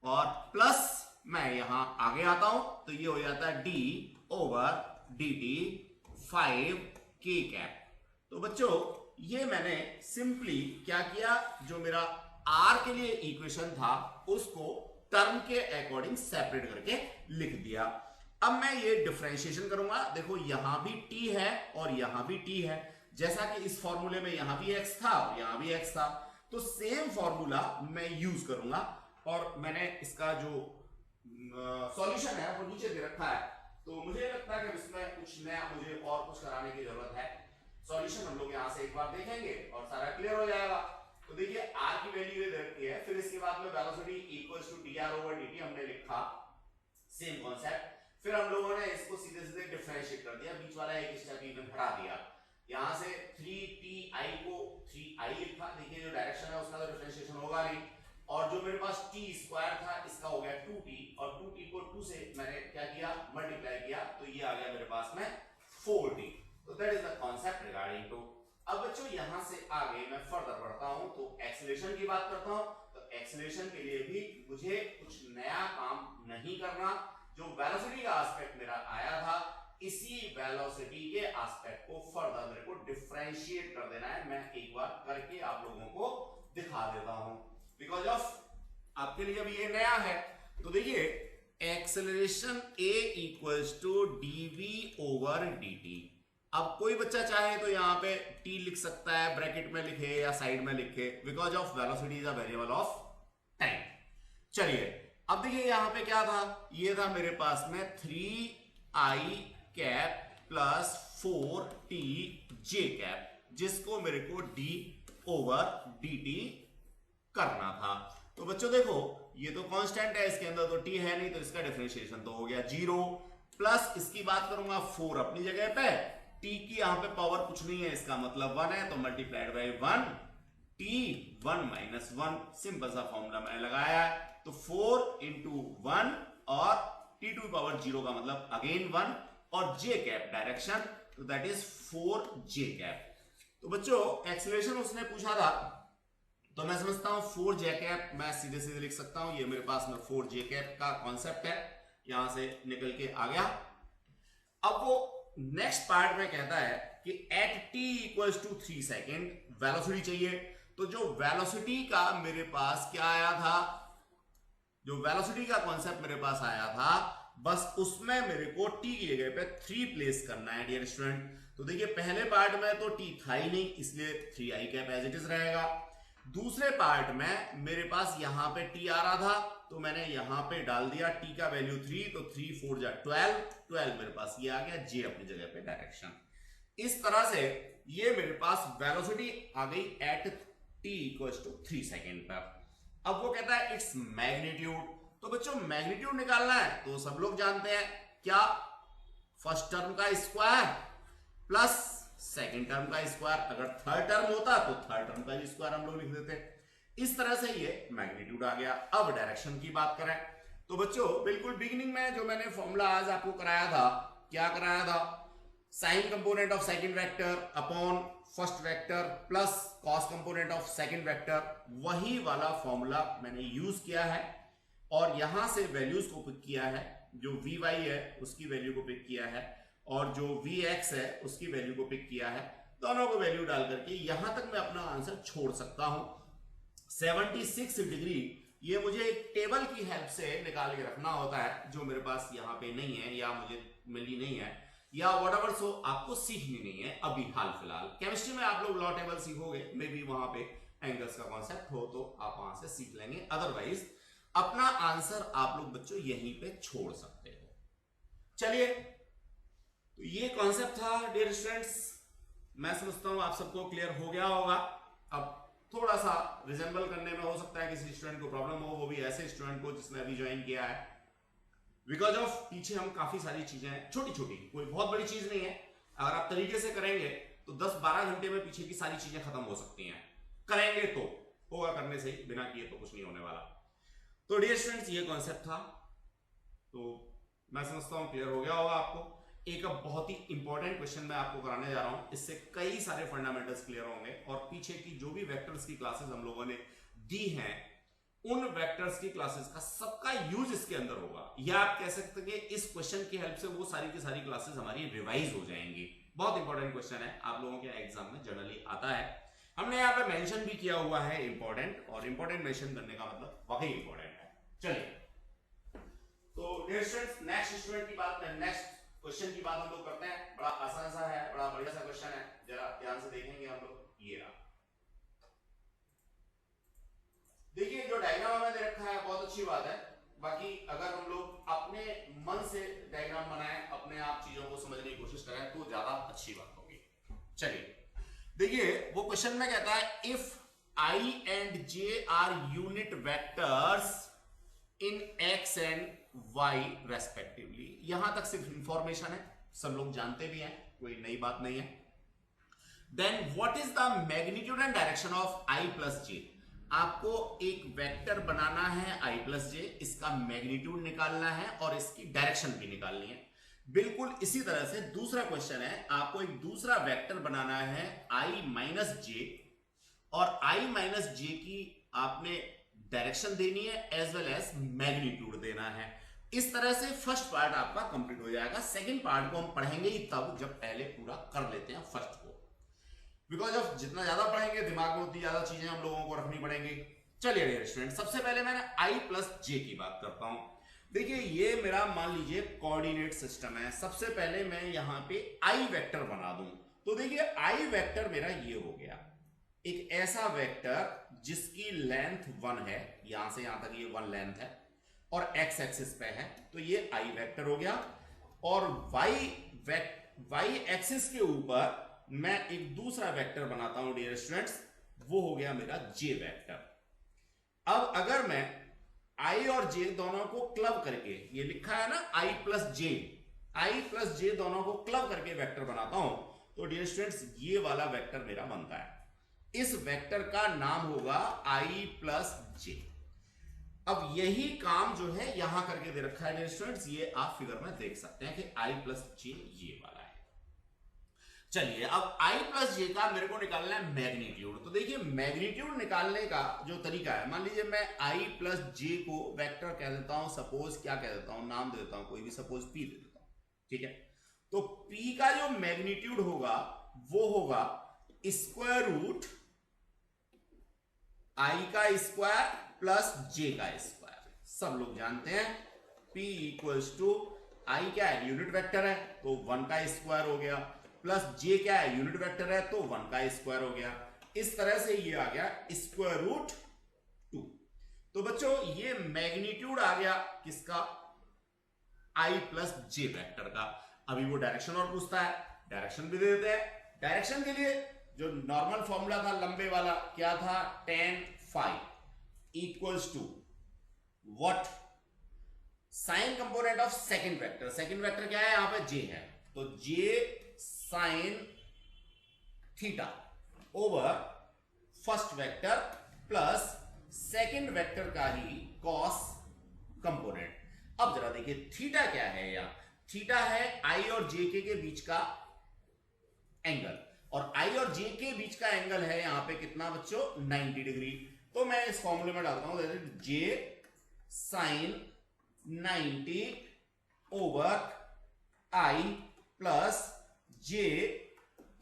और प्लस मैं यहां आगे आता हूं तो ये हो जाता है d over dt 5k cap. तो बच्चों ये मैंने सिंपली क्या किया, जो मेरा r के लिए इक्वेशन था उसको टर्म के अकॉर्डिंग सेपरेट करके लिख दिया। अब मैं ये डिफरेंशिएशन करूंगा। देखो यहां भी t है और यहां भी t है, जैसा कि इस फॉर्मूले में यहां भी x था और यहां भी x था, तो सेम फॉर्मूला मैं यूज करूंगा। और मैंने इसका जो सॉल्यूशन है वो नीचे दे रखा है, तो मुझे लगता है कि इसमें कुछ नया मुझे और कुछ कराने की जरूरत है। सॉल्यूशन हम लोग यहां से एक बार देखेंगे और सारा क्लियर हो जाएगा। तो देखिए r की वैल्यू ये दे रखी है, फिर इसके बाद में velocity equals to dr over dt हमने लिखा, सेम कॉन्सेप्ट। फिर हम लोगों ने इसको सीधे सीधे डिफरेंशिएट कर दिया, बीच वाला एक स्टेप इवन हटा दिया। यहां से 3ti को 3i लिखा, देखिए जो डायरेक्शन है उसका तो डिफरेंशिएशन होगा नहीं, और जो मेरे पास t स्क्वायर था इसका हो गया 2t, और 2t को 2 से मैंने क्या किया? मल्टीप्लाई किया, तो ये आ गया मेरे पास में 4t। तो that is the concept regarding to. अब बच्चों यहां से आगे मैं फर्दर बढ़ता हूं तो एक्सेलरेशन की बात करता हूं। तो एक्सेलरेशन के लिए भी मुझे कुछ नया काम नहीं करना, जो वेलोसिटी का एस्पेक्ट मेरा आया था इसी वेलोसिटी के एस्पेक्ट को फर्दर मेरे को डिफरेंशिएट कर देना है। मैं एक बार करके आप लोगों को दिखा देता हूं, बिकॉज ऑफ आपके लिए अभी ये नया है। तो देखिए acceleration a equals to dv over dt। अब कोई बच्चा चाहे तो यहां पे t लिख सकता है, ब्रैकेट में लिखे या साइड में लिखे, because of velocity is a variable of time. चलिए अब देखिए यहां पे क्या था, ये था मेरे पास में 3i cap plus 4t j cap, जिसको मेरे को d ओवर dt करना था। तो बच्चों देखो ये तो कांस्टेंट है, इसके अंदर तो t है नहीं, तो इसका डिफरेंशिएशन तो हो गया 0, प्लस इसकी बात करूंगा 4 अपनी जगह पे, t की यहां पे पावर कुछ नहीं है, इसका मतलब 1 है, तो multiplied by 1, t 1 minus 1, simple सा फॉर्मूला मैंने लगाया है। तो 4 इंटू 1 और t टू पावर 0 का मतलब अगेन 1 और j कैप डायरेक्शन, तो दैट इज 4j कैप। तो बच्चों एक्सीलरेशन उसने पूछा था, तो मैं समझता हूं 4j कैप मैं सीधे सीधे लिख सकता हूं, ये मेरे पास में 4j कैप का कॉन्सेप्ट है, यहां से निकल के आ गया। अब वो नेक्स्ट पार्ट में कहता है कि at t equals to 3 second velocity चाहिए। तो जो वेलोसिटी का मेरे पास क्या आया था, जो वेलोसिटी का कॉन्सेप्ट मेरे पास आया था, बस उसमें मेरे को t की जगह पे 3 प्लेस करना है डियर स्टूडेंट। तो देखिए पहले पार्ट में तो t था ही नहीं, इसलिए 3i cap as it is रहेगा। दूसरे पार्ट में मेरे पास यहां पे t आ रहा था, तो मैंने यहां पे डाल दिया t का वैल्यू 3, तो 3 4 जा 12 मेरे पास ये आ गया, j अपनी जगह पे डायरेक्शन। इस तरह से ये मेरे पास वेलोसिटी आ गई at t equals to 3 second पर। अब वो कहता है इट्स मैग्नीट्यूड। तो बच्चों मैग्नीट्यूड निकालना है तो सब लोग जानते हैं क्या, फर्स्ट टर्म का स्क्वायर प्लस सेकेंड टर्म का स्क्वायर, अगर थर्ड टर्म होता तो थर्ड टर्म का स्क्वायर हम लोग लिख देते। इस तरह से ये मैग्नीट्यूड आ गया। अब डायरेक्शन की बात करें तो बच्चों बिल्कुल बिगिनिंग में जो मैंने फॉर्मूला आज आपको कराया था, क्या कराया था, sign component of second vector upon first vector plus cos component of second vector, वही वाला फॉर्मूला मैंने यूज किया है और यहां से वैल्यूज को पिक किया है, जो Vy है उसकी वैल्यू को पिक किया है और जो Vx है उसकी वैल्यू को पिक किया है, दोनों को वैल्यू डाल करके यहां तक मैं अपना आंसर छोड़ सकता हूं। 76 डिग्री ये मुझे एक टेबल की हेल्प से निकाल के रखना होता है, जो मेरे पास यहाँ पे नहीं है या मुझे मिली नहीं है या व्हाटएवर, सो आपको सीखनी नहीं है अभी हाल फिलहाल। केमिस्ट्री में आप लोग लॉ टेबल सीखोगे, मे बी वहां पे एंगल्स का कॉन्सेप्ट हो तो आप वहां से सीख लेंगे, अदरवाइज अपना आंसर आप लोग बच्चों यहीं पे छोड़ सकते हो। चलिए तो ये कॉन्सेप्ट था डियर स्टूडेंट्स, मैं समझता हूं आप सबको क्लियर हो गया होगा। अब थोड़ा सा रिजेंबल करने में हो सकता है किसी स्टूडेंट को प्रॉब्लम हो, वो भी ऐसे स्टूडेंट को जिसने अभी ज्वाइन किया है, बिकॉज ऑफ पीछे हम काफी सारी चीजें छोटी छोटी, कोई बहुत बड़ी चीज नहीं है, अगर आप तरीके से करेंगे तो 10-12 घंटे में पीछे की सारी चीजें खत्म हो सकती हैं, करेंगे तो होगा, करने से ही, बिना किए तो कुछ नहीं होने वाला। तो डियर स्टूडेंट्स ये कॉन्सेप्ट था, तो मैं समझता हूं क्लियर हो गया होगा आपको। एक अब बहुत ही इंपॉर्टेंट क्वेश्चन मैं आपको कराने जा रहा हूं, इससे कई सारे फंडामेंटल्स क्लियर होंगे और पीछे की जो भी वेक्टर्स की क्लासेस हम लोगों ने दी हैं उन वेक्टर्स की क्लासेस का सबका यूज इसके अंदर होगा, या आप कह सकते हैं कि इस क्वेश्चन की हेल्प से वो सारी की सारी क्लासेस हमारी रिवाइज हो जाएंगी। बहुत इंपॉर्टेंट क्वेश्चन है, आप लोगों के एग्जाम में जनरली आता है, हमने यहाँ पे मेंशन भी किया हुआ है इंपॉर्टेंट, और इंपॉर्टेंट मेंशन करने का मतलब वाकई इंपॉर्टेंट है। चलिए तो नेक्स्ट स्टूडेंट की बात, नेक्स्ट क्वेश्चन की बात हम लोग करते हैं। बड़ा आसान सा है, बड़ा बढ़िया सा क्वेश्चन है, जरा ध्यान से देखेंगे हम लोग। ये रहा, देखिए जो डायग्राम हमें दे रखा है बहुत अच्छी बात है, बाकी अगर हम लोग अपने मन से डायग्राम बनाएं, अपने आप चीजों को समझने की कोशिश करें तो ज्यादा अच्छी बात होगी। चलिए देखिए वो क्वेश्चन में कहता है if I and J are unit vectors in X and Y respectively, यहां तक सिर्फ इंफॉर्मेशन है, सब लोग जानते भी हैं, कोई नई बात नहीं है। Then what is the magnitude and direction of I plus J? आपको एक वेक्टर बनाना है I plus J, इसका मैग्नीट्यूड निकालना है और इसकी डायरेक्शन भी निकालनी है। बिल्कुल इसी तरह से दूसरा क्वेश्चन है, आपको एक दूसरा वेक्टर बनाना है I minus J और I minus J की आपने डायरेक्शन देनी है एज वेल एज मैग्नीट्यूड देना है। इस तरह से फर्स्ट पार्ट आपका कंप्लीट हो जाएगा। सेकंड पार्ट को हम पढ़ेंगे ही तब जब पहले पूरा कर लेते हैं फर्स्ट को, बिकॉज ऑफ जितना ज्यादा पढ़ेंगे दिमाग में उतनी ज्यादा चीजें हम लोगों को रखनी पड़ेंगी। चलिए डियर स्टूडेंट, सबसे पहले मैं I plus J की बात करता हूं। देखिए ये मेरा मान लीजिए कोऑर्डिनेट सिस्टम है, सबसे पहले मैं यहां पे I वेक्टर बना दूं, तो देखिए I वेक्टर मेरा ये हो गया, एक ऐसा वेक्टर जिसकी लेंथ 1 है, यहां से यहां तक ये 1 लेंथ है, और x एक्सिस पे है, तो ये i वेक्टर हो गया। और y एक्सिस के ऊपर मैं एक दूसरा वेक्टर बनाता हूं डियर स्टूडेंट्स, वो हो गया मेरा j वेक्टर। अब अगर मैं i और j दोनों को क्लब करके, ये लिखा है ना i प्लस j दोनों को क्लब करके वेक्टर बनाता हूं, तो डियर स्टूडेंट्स ये वाला वेक्टर मेरा बनता है। इस वेक्टर का नाम होगा i प्लस j। अब यही काम जो है यहां करके दे रखा है डियर स्टूडेंट्स, ये आप फिगर में देख सकते हैं कि i प्लस j ये वाला है। चलिए अब i प्लस जे का मेरे को निकालना है मैग्नीट्यूड। तो देखिए मैग्नीट्यूड निकालने का जो तरीका है, मान लीजिए मैं i प्लस जे को वेक्टर कह देता हूं, सपोज क्या कह देता हूं, नाम दे देता हूं कोई भी, सपोज p दे देता हूं, ठीक है। तो p का जो मैग्नीट्यूड होगा वो होगा स्क्वायर रूट i का स्क्वायर प्लस j का स्क्वायर। सब लोग जानते हैं p इक्वल्स टू i क्या है, यूनिट वेक्टर है, तो 1 का स्क्वायर हो गया, प्लस j क्या है, यूनिट वेक्टर है, तो 1 का स्क्वायर हो गया। इस तरह से ये आ गया स्क्वायर रूट 2। तो बच्चों ये मैग्नीट्यूड आ गया किसका, i प्लस j वेक्टर का। अभी वो डायरेक्शन और पूछता है, डायरेक्शन भी दे देते हैं। डायरेक्शन के लिए जो नॉर्मल फॉर्मूला था लंबे वाला क्या था, tan phi equals to what, sine component of second vector. Second vector क्या है, यहां पे j है, तो j sine theta over first vector plus second vector का ही कॉस कंपोनेंट। अब जरा देखिए थीटा क्या है, या थीटा है i और j के बीच का एंगल, और i और j के बीच का एंगल है यहां पे कितना बच्चों, 90 डिग्री। तो मैं इस फॉर्मूले में डालता हूं j sine 90 over i plus j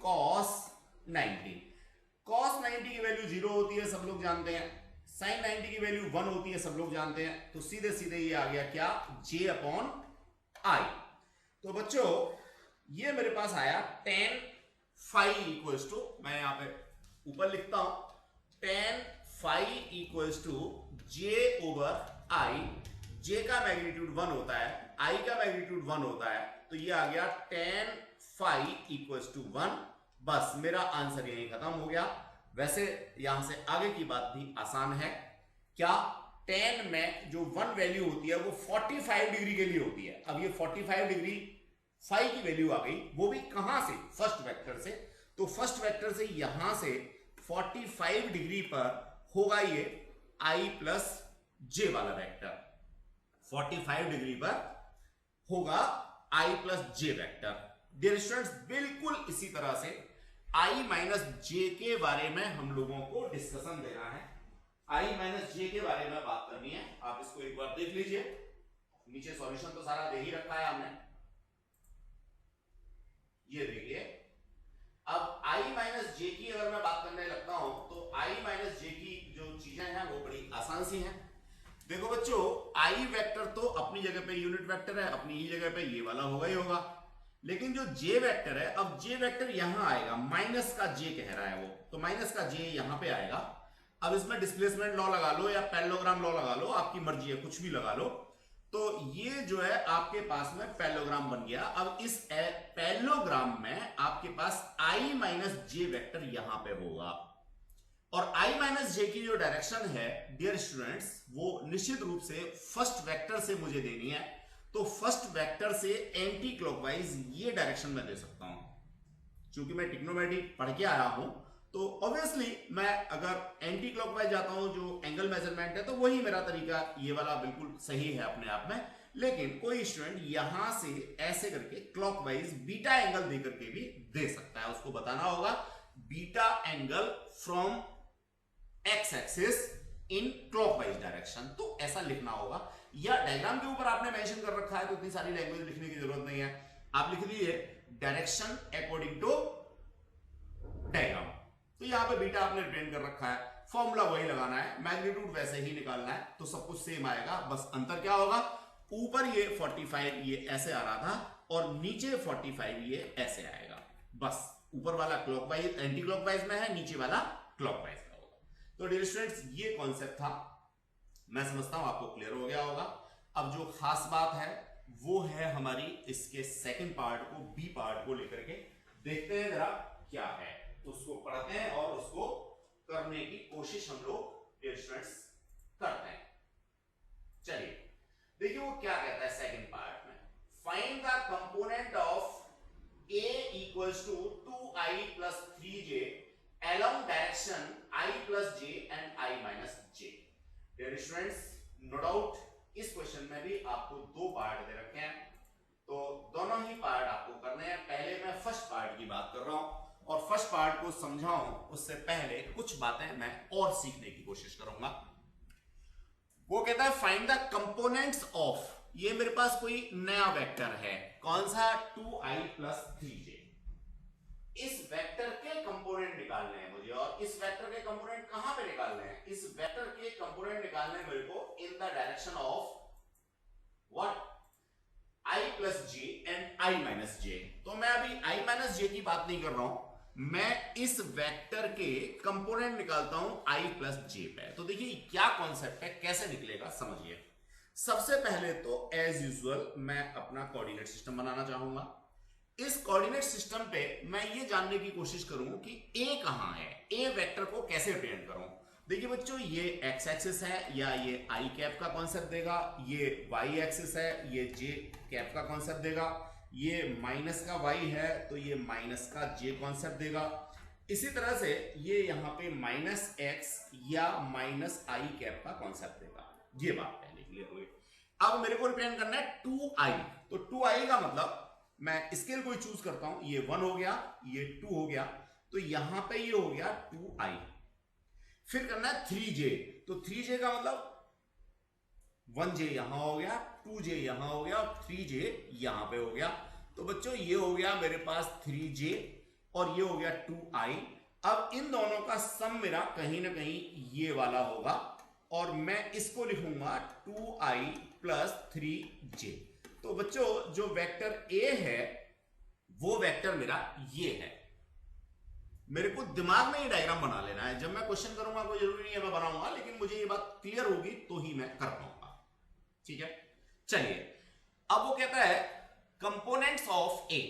cos 90। cos 90 की वैल्यू 0 होती है, सब लोग जानते हैं। sin 90 की वैल्यू 1 होती है, सब लोग जानते हैं। तो सीधे सीधे ये आ गया क्या, j अपॉन i। तो बच्चों ये मेरे पास आया tan phi इक्वल्स टू, मैं यहां पे ऊपर लिखता हूं, tan phi equals to j over i। j का मैग्नीट्यूड 1 होता है, i का मैग्नीट्यूड 1 होता है, तो ये आ गया tan phi इक्वल्स टू 1। बस मेरा आंसर यही खत्म हो गया। वैसे यहां से आगे की बात भी आसान है, क्या tan में जो 1 वैल्यू होती है वो 45 डिग्री के लिए होती है। अब ये 45 डिग्री phi की वैल्यू आ गई, वो भी कहां से, फर्स्ट वेक्टर से। तो फर्स्ट वेक्टर से यहां से 45 डिग्री पर होगा ये i प्लस j वाला वेक्टर, 45 डिग्री पर होगा i plus j vector. Dear students बिल्कुल इसी तरह से i माइनस j के बारे में हम लोगों को डिस्कशन देना है, i माइनस j के बारे में बात करनी है। आप इसको एक बार देख लीजिए, नीचे सॉल्यूशन तो सारा दे ही रखा है हमने, ये देखिए। अब i माइनस j की अगर मैं बात करने लगता हूं, तो i माइनस j की जो चीजें हैं वो बड़ी आसान सी हैं। देखो बच्चों i वेक्टर तो अपनी जगह पे यूनिट वेक्टर है, अपनी ही जगह पे ये वाला होगा ही होगा, लेकिन जो j वेक्टर है, अब j वेक्टर यहां आएगा, माइनस का j कह रहा है वो, तो माइनस का j यहां पे आएगा। अब इसमें डिस्प्लेसमेंट लॉ लगा लो या पैरेललोग्राम लॉ लगा लो, आपकी मर्जी है, कुछ भी लगा लो। तो ये जो है आपके पास में पैरेललोग्राम बन गया। अब इस पैरेललोग्राम में आपके पास i माइनस j वेक्टर यहां पे होगा, और i माइनस j की जो डायरेक्शन है डियर स्टूडेंट्स, वो निश्चित रूप से फर्स्ट वेक्टर से मुझे देनी है। तो फर्स्ट वेक्टर से एंटी क्लॉकवाइज ये डायरेक्शन में दे सकता हूं, क्योंकि मैं ट्रिग्नोमेट्री पढ़ के आया हूं, तो ऑब्वियसली मैं अगर एंटी क्लॉकवाइज जाता हूं, जो एंगल मेजरमेंट है, तो वही मेरा तरीका ये वाला बिल्कुल सही है अपने आप में। लेकिन कोई स्टूडेंट यहां से ऐसे करके क्लॉकवाइज बीटा एंगल दे करके भी दे सकता है, उसको बताना होगा beta angle from x axis in clockwise direction, तो ऐसा लिखना होगा। या डायग्राम के ऊपर आपने मेंशन कर रखा है, तो इतनी सारी लैंग्वेज लिखने की जरूरत नहीं है, आप लिख लीजिए डायरेक्शन अकॉर्डिंग टू डायग्राम। तो यहां पे बीटा आपने रिप्रेजेंट कर रखा है, फॉर्मूला वही लगाना है, मैग्नीट्यूड वैसे ही निकालना है, तो सब कुछ सेम आएगा। बस अंतर क्या होगा, ऊपर ये 45 ये ऐसे आ रहा था, और नीचे 45 ये ऐसे आएगा। बस ऊपर वाला क्लॉकवाइज एंटी क्लॉकवाइज में है, नीचे वाला क्लॉकवाइज में होगा। तो डियर स्टूडेंट्स ये कॉन्सेप्ट था, मैं समझता हूं आपको क्लियर हो गया होगा। अब जो खास बात है वो है हमारी इसके सेकंड पार्ट को, बी पार्ट को लेकर के देखते हैं जरा क्या है, उसको पढ़ते हैं और उसको करने की कोशिश हम लोग स्टूडेंट्स करते हैं। चलिए देखिए वो क्या कहता है सेकंड पार्ट में, find the component of a equals to 2i plus 3j along direction I plus j and I minus j। Dear students, no doubt इस क्वेश्चन में भी आपको दो पार्ट दे रखे हैं, तो दोनों ही पार्ट आपको करने हैं। पहले मैं फर्स्ट पार्ट की बात कर रहा हूं और फर्स्ट पार्ट को समझाऊं उससे पहले कुछ बातें मैं और सीखने की कोशिश करूंगा। वो कहता है फाइंड द कंपोनेंट्स ऑफ, ये मेरे पास कोई नया वेक्टर है, कौन सा, 2i plus 3j। इस वेक्टर के कंपोनेंट निकालने हैं मुझे, और इस वेक्टर के कंपोनेंट कहां पे निकालने हैं, इस वेक्टर के कंपोनेंट निकालने हैं मेरे को इन the direction of what, i plus j and i minus j। तो मैं अभी i minus j की बात नहीं कर रहा हूं, मैं इस वेक्टर के कंपोनेंट निकालता हूं i plus j पे। तो देखिए क्या कॉन्सेप्ट है, कैसे निकलेगा समझिए। सबसे पहले तो एज यूजुअल मैं अपना कोऑर्डिनेट सिस्टम बनाना चाहूंगा। इस कोऑर्डिनेट सिस्टम पे मैं ये जानने की कोशिश करूंगा कि ए कहां है, ए वेक्टर को कैसे रिप्रेजेंट करूं। देखिए बच्चों ये एक्स एक्सिस है या ये आई कैप का कॉन्सेप्ट देगा, ये वाई एक्सिस है, ये जे कैप का कॉन्सेप्ट देगा, ये माइनस का वाई है तो ये माइनस का जे कॉन्सेप्ट देगा। इसी तरह से ये यहाँ पे माइनस एक्स या माइनस आई कैप का कॉन्सेप्ट देगा। ये बात पहले क्लियर हुई। अब मेरे को रिप्रेजेंट करना है 2i, तो 2i का मतलब मैं स्केल कोई चूज करता हूं, ये 1 हो गया, ये 2 हो गया, तो यहां पे ये हो गया 2i। फिर करना है 3j, तो 3j का मतलब 1j यहां हो गया, 2j यहां हो गया और 3j यहां पे हो गया। तो बच्चों ये हो गया मेरे पास 3j और ये हो गया 2i। अब इन दोनों का सम मेरा कहीं ना कहीं ये वाला होगा और मैं इसको लिखूंगा 2i plus 3j। तो बच्चों जो वेक्टर a है वो वेक्टर मेरा ये है। मेरे को दिमाग में ये डायग्राम बना लेना है, जब मैं क्वेश्चन करूंगा कोई जरूरी नहीं है मैं बनाऊंगा, लेकिन मुझे ये बात क्लियर होगी तो ही मैं कर पाऊंगा। ठीक है, चलिए अब वो कहता है components of a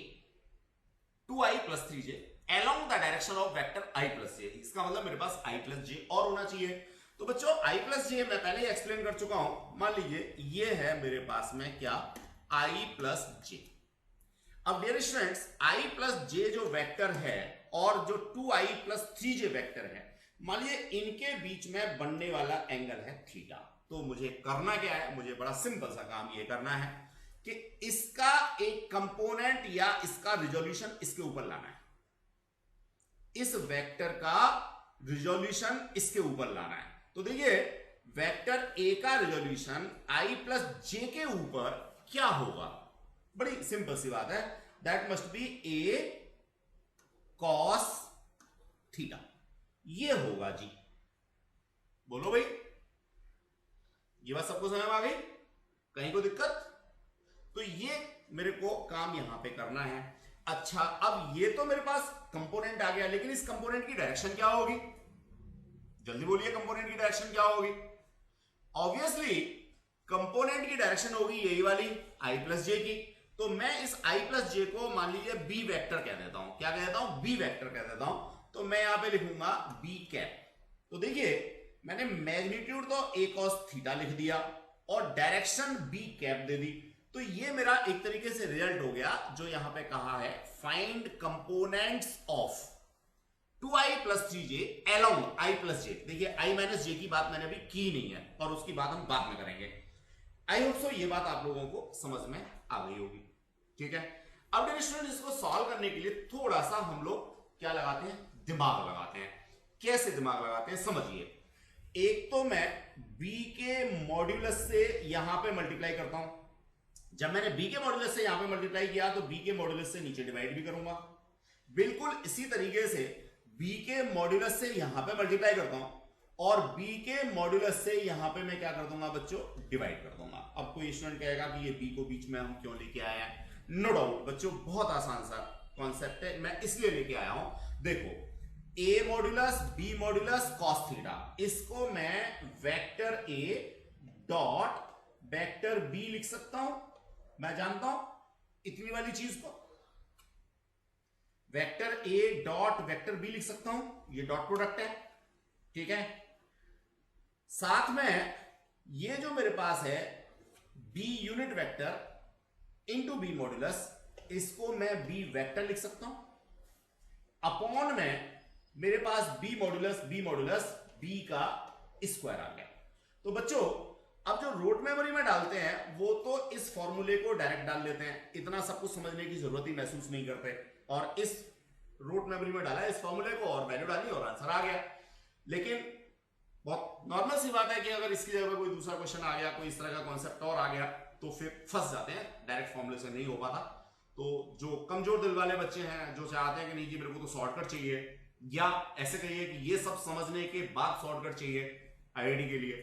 2i plus 3j along the direction of vector i plus j। इसका मतलब मेरे पास i plus j और होना चाहिए। तो बच्चों i plus j मैं पहले ही एक्सप्लेन कर चुका हूं। मान लीजिए ये है मेरे पास में क्या, i plus j। अब dear students i plus j जो वेक्टर है और जो 2i plus 3j वेक्टर है, मान लीजिए इनके बीच में बनने वाला एंगल है थीटा। तो मुझे करना क्या है, मुझे बड़ा सिंपल सा काम ये करना है कि इसका एक कंपोनेंट या इसका रिजोल्यूशन इसके ऊपर लाना है, इस वेक्टर का रिजोल्यूशन इसके ऊपर लाना है। तो देखिए वेक्टर a का रिजोल्यूशन i plus j के ऊपर क्या होगा, बड़ी सिंपल सी बात है, that must be a cos theta. ये होगा जी, बोलो भाई, ये बात सबको समझ में आ गई, कहीं को दिक्कत? तो ये मेरे को काम यहां पे करना है। अच्छा अब ये तो मेरे पास कंपोनेंट आ गया, लेकिन इस कंपोनेंट की डायरेक्शन क्या होगी, जल्दी बोलिए कंपोनेंट की डायरेक्शन क्या होगी। ऑब्वियसली कंपोनेंट की डायरेक्शन होगी यही वाली i plus j की। तो मैं इस i plus j को मान लीजिए b वेक्टर कह देता हूं, क्या कह देता हूं, b वेक्टर कह देता हूं। तो मैं यहां पे लिखूंगा b कैप। तो देखिए मैंने मैग्नीट्यूड तो a cos थीटा लिख दिया और डायरेक्शन b कैप दे दी। तो ये मेरा एक तरीके से रिजल्ट हो गया जो यहां पे कहा है find components of 2i plus 3j along i plus j। देखिए i minus j की बात मैंने अभी की नहीं है और उसकी बात हम बाद में करेंगे। आई होप सो ये बात आप लोगों को समझ में आ गई होगी। ठीक है, अब डियर स्टूडेंट इसको सॉल्व करने के लिए थोड़ा सा हम लोग क्या लगाते हैं, दिमाग लगाते हैं। कैसे दिमाग लगाते हैं समझिए। एक तो मैं b के मॉड्यूलस से यहां पे मल्टीप्लाई करता हूं। जब मैंने b के मॉड्यूलस से यहां पे मल्टीप्लाई किया तो b के मॉड्यूलस से नीचे डिवाइड भी करूंगा। बिल्कुल इसी तरीके से b के मॉड्यूलस से यहां पे मल्टीप्लाई करता हूं और b के मॉड्यूलस से यहां पे मैं क्या कर दूंगा बच्चों, डिवाइड कर दूंगा। अब कोई स्टूडेंट कहेगा कि ये b को बीच में हम क्यों लेके आए हैं, नो डाउट बच्चों बहुत आसान सा कॉन्सेप्ट है, मैं इसलिए लेके आया हूं। देखो a modulus b modulus cos theta, इसको मैं vector a dot vector B लिख सकता हूं, मैं जानता हूं इतनी वाली चीज को, vector A dot vector B लिख सकता हूं, ये डॉट प्रोडक्ट है, ठीक है। साथ में ये जो मेरे पास है B unit vector into B modulus, इसको मैं बी वेक्टर लिख सकता हूं, अपॉन में मेरे पास बी मॉड्यूलस बी का स्क्वायर आ गया। तो बच्चों अब जो रूट मेमोरी में डालते हैं वो तो इस फॉर्मूले को डायरेक्ट डाल लेते हैं, इतना सब कुछ समझने की जरूरत ही महसूस नहीं करते, और इस रूट मेमोरी में डाला इस फॉर्मूले को और वैल्यू डाली और आंसर आ गया। लेकिन बहुत नॉर्मल सी बात है कि अगर इसकी जगह कोई दूसरा क्वेश्चन आ गया, कोई इस तरह का कॉन्सेप्ट और आ गया, तो फिर फंस जाते हैं, डायरेक्ट फॉर्मूले से नहीं हो पाता। तो जो कमजोर दिल वाले बच्चे हैं, जो चाहते हैं कि नहीं जी मेरे को तो शॉर्टकट चाहिए, या ऐसे कहिए कि ये सब समझने के बाद शॉर्टकट चाहिए आईआईटी के लिए,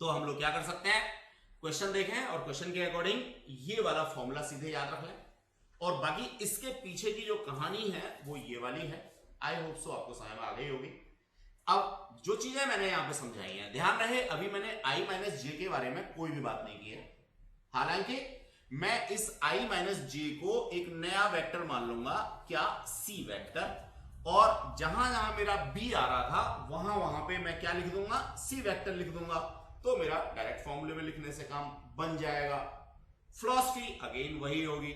तो हम लोग क्या कर सकते हैं, क्वेश्चन देखें और क्वेश्चन के अकॉर्डिंग ये वाला फॉर्मूला सीधे याद रख लें, और बाकी इसके पीछे की जो कहानी है वो ये वाली है। आई होप सो आपको समझ में आ गई होगी। अब जो चीजें मैंने यहां पे समझाई हैं, ध्यान रहे अभी मैंने आई माइनस जे के बारे में कोई भी बात नहीं की है, हालांकि मैं इस i माइनस जे को एक नया वेक्टर मान लूंगा, क्या, सी वेक्टर, और जहां जहां मेरा b आ रहा था वहां वहां पे मैं क्या लिख दूंगा, सी वेक्टर लिख दूंगा, तो मेरा डायरेक्ट फॉर्मूले में लिखने से काम बन जाएगा। फिलॉसफी अगेन वही होगी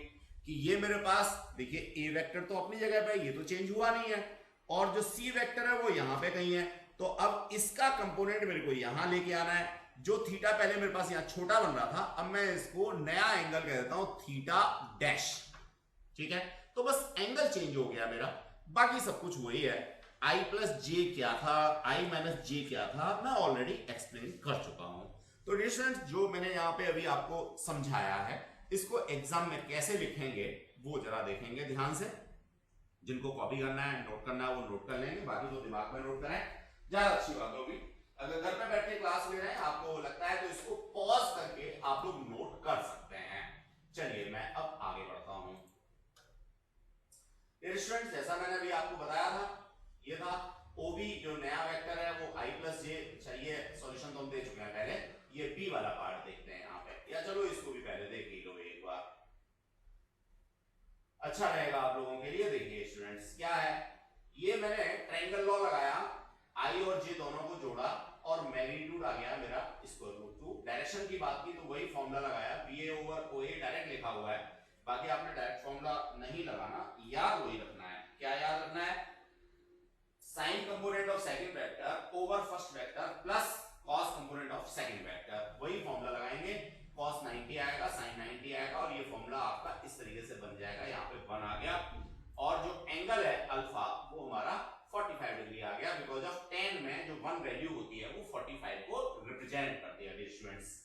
कि ये मेरे पास देखिए ए वेक्टर तो अपनी जगह पे, ये तो चेंज हुआ नहीं है, और जो सी वेक्टर है वो यहां पे कहीं है, तो अब इसका कंपोनेंट मेरे को यहां लेके आना है। जो थीटा पहले मेरे पास यहां छोटा बन रहा था, अब मैं इसको नया एंगल कह देता हूं थीटा डैश, ठीक है। तो बस एंगल चेंज हो गया मेरा, बाकी सब कुछ वही है। आई प्लस जे क्या था, आई माइनस जे क्या था, मैं ऑलरेडी एक्सप्लेन कर चुका हूं। तो डियर स्टूडेंट्स, जो मैंने यहां पे अभी आपको समझाया है, इसको एग्जाम में कैसे लिखेंगे वो जरा देखेंगे ध्यान से। जिनको कॉपी करना है, नोट करना है, वो नोट कर लेंगे, बाकी तो दिमाग में नोट करें, ज्यादा अच्छी बात होगी। अगर घर में बैठ के क्लास ले रहे हैं, आपको लगता है तो इसको पॉज करके आप लोग नोट कर सकते हैं। चलिए मैं अब आगे बढ़ता हूं। स्टूडेंट्स, जैसा मैंने अभी आपको बताया था, ये था ओबी जो नया वेक्टर है वो i प्लस जे चाहिए, सॉल्यूशन तो हम दे चुके हैं पहले। ये b वाला पार्ट देखते हैं यहाँ पे, या चलो इसको भी पहले देख ही लो एक बार, अच्छा रहेगा आप लोगों के लिए। देखिए स्टूडेंट्स क्या है, ये मैंने ट्रायंगल लॉ लगाया, i और j दोनों को जोड़ा और मैग्नीट्यूड आ गया मेरा स्क्वायर रूट 2। डायरेक्शन की बात की तो वही फॉर्मूला लगाया, ba ओवर oa डायरेक्ट लिखा हुआ है, बाकी आपने डायरेक्ट फॉर्मूला नहीं लगाना, याद वही रखना है। क्या याद रखना है, sign component of second vector over first vector plus cos component of second vector, वही फॉर्मूला लगाएंगे, cos 90 आएगा, sin 90 आएगा, और ये फॉर्मूला आपका इस तरीके से बन जाएगा। यहाँ पे 1 आ गया, और जो एंगल है अल्फा वो हमारा 45 डिग्री आ गया, बिकॉज ऑफ tan में जो 1 वैल्यू होती है वो 45 को रिप्रेजेंट कर दिया डियर स्टूडेंट्स।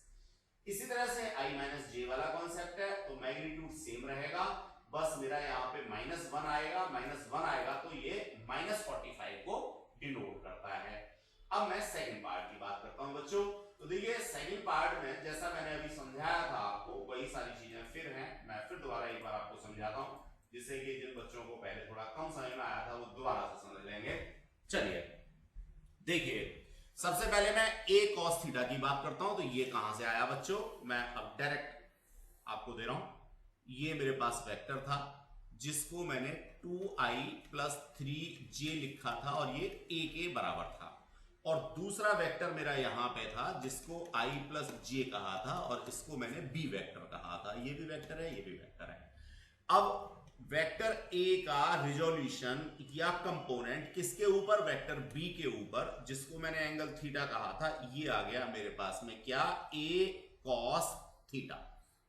इसी तरह से i माइनस जे वाला कॉन्सेप्ट है, तो मैग्नीट्यूड सेम रहेगा, बस मेरा यहाँ पे -1 आएगा, -1 आएगा तो ये -45 को डिनोट करता है। अब मैं सेकंड पार्ट की बात करता हूं बच्चों। तो देखिए सेकंड पार्ट में जैसा मैंने अभी समझाया था आपको, वही सारी चीजें फिर हैं, मैं फिर दोबारा एक बार आपको समझाता हूं, जिससे कि जिन बच्चों को पहले थोड़ा कम समझ में आया था वो दोबारा से समझ लेंगे। चलिए देखिए, सबसे पहले मैं a cos थीटा की बात करता हूं। तो ये कहां से आया बच्चों, मैं अब डायरेक्ट आपको दे रहा हूं। ये मेरे पास वेक्टर था जिसको मैंने 2i प्लस 3j लिखा था, और ये a के बराबर था, और दूसरा वेक्टर मेरा यहां पे था जिसको i प्लस जे कहा था, और इसको मैंने b वेक्टर कहा था। ये भी वेक्टर है, ये भी वेक्टर है। अब वेक्टर a का रिजोल्यूशन या कंपोनेंट किसके ऊपर, वेक्टर b के ऊपर, जिसको मैंने एंगल थीटा कहा था, ये आ गया मेरे पास में क्या, a cos theta.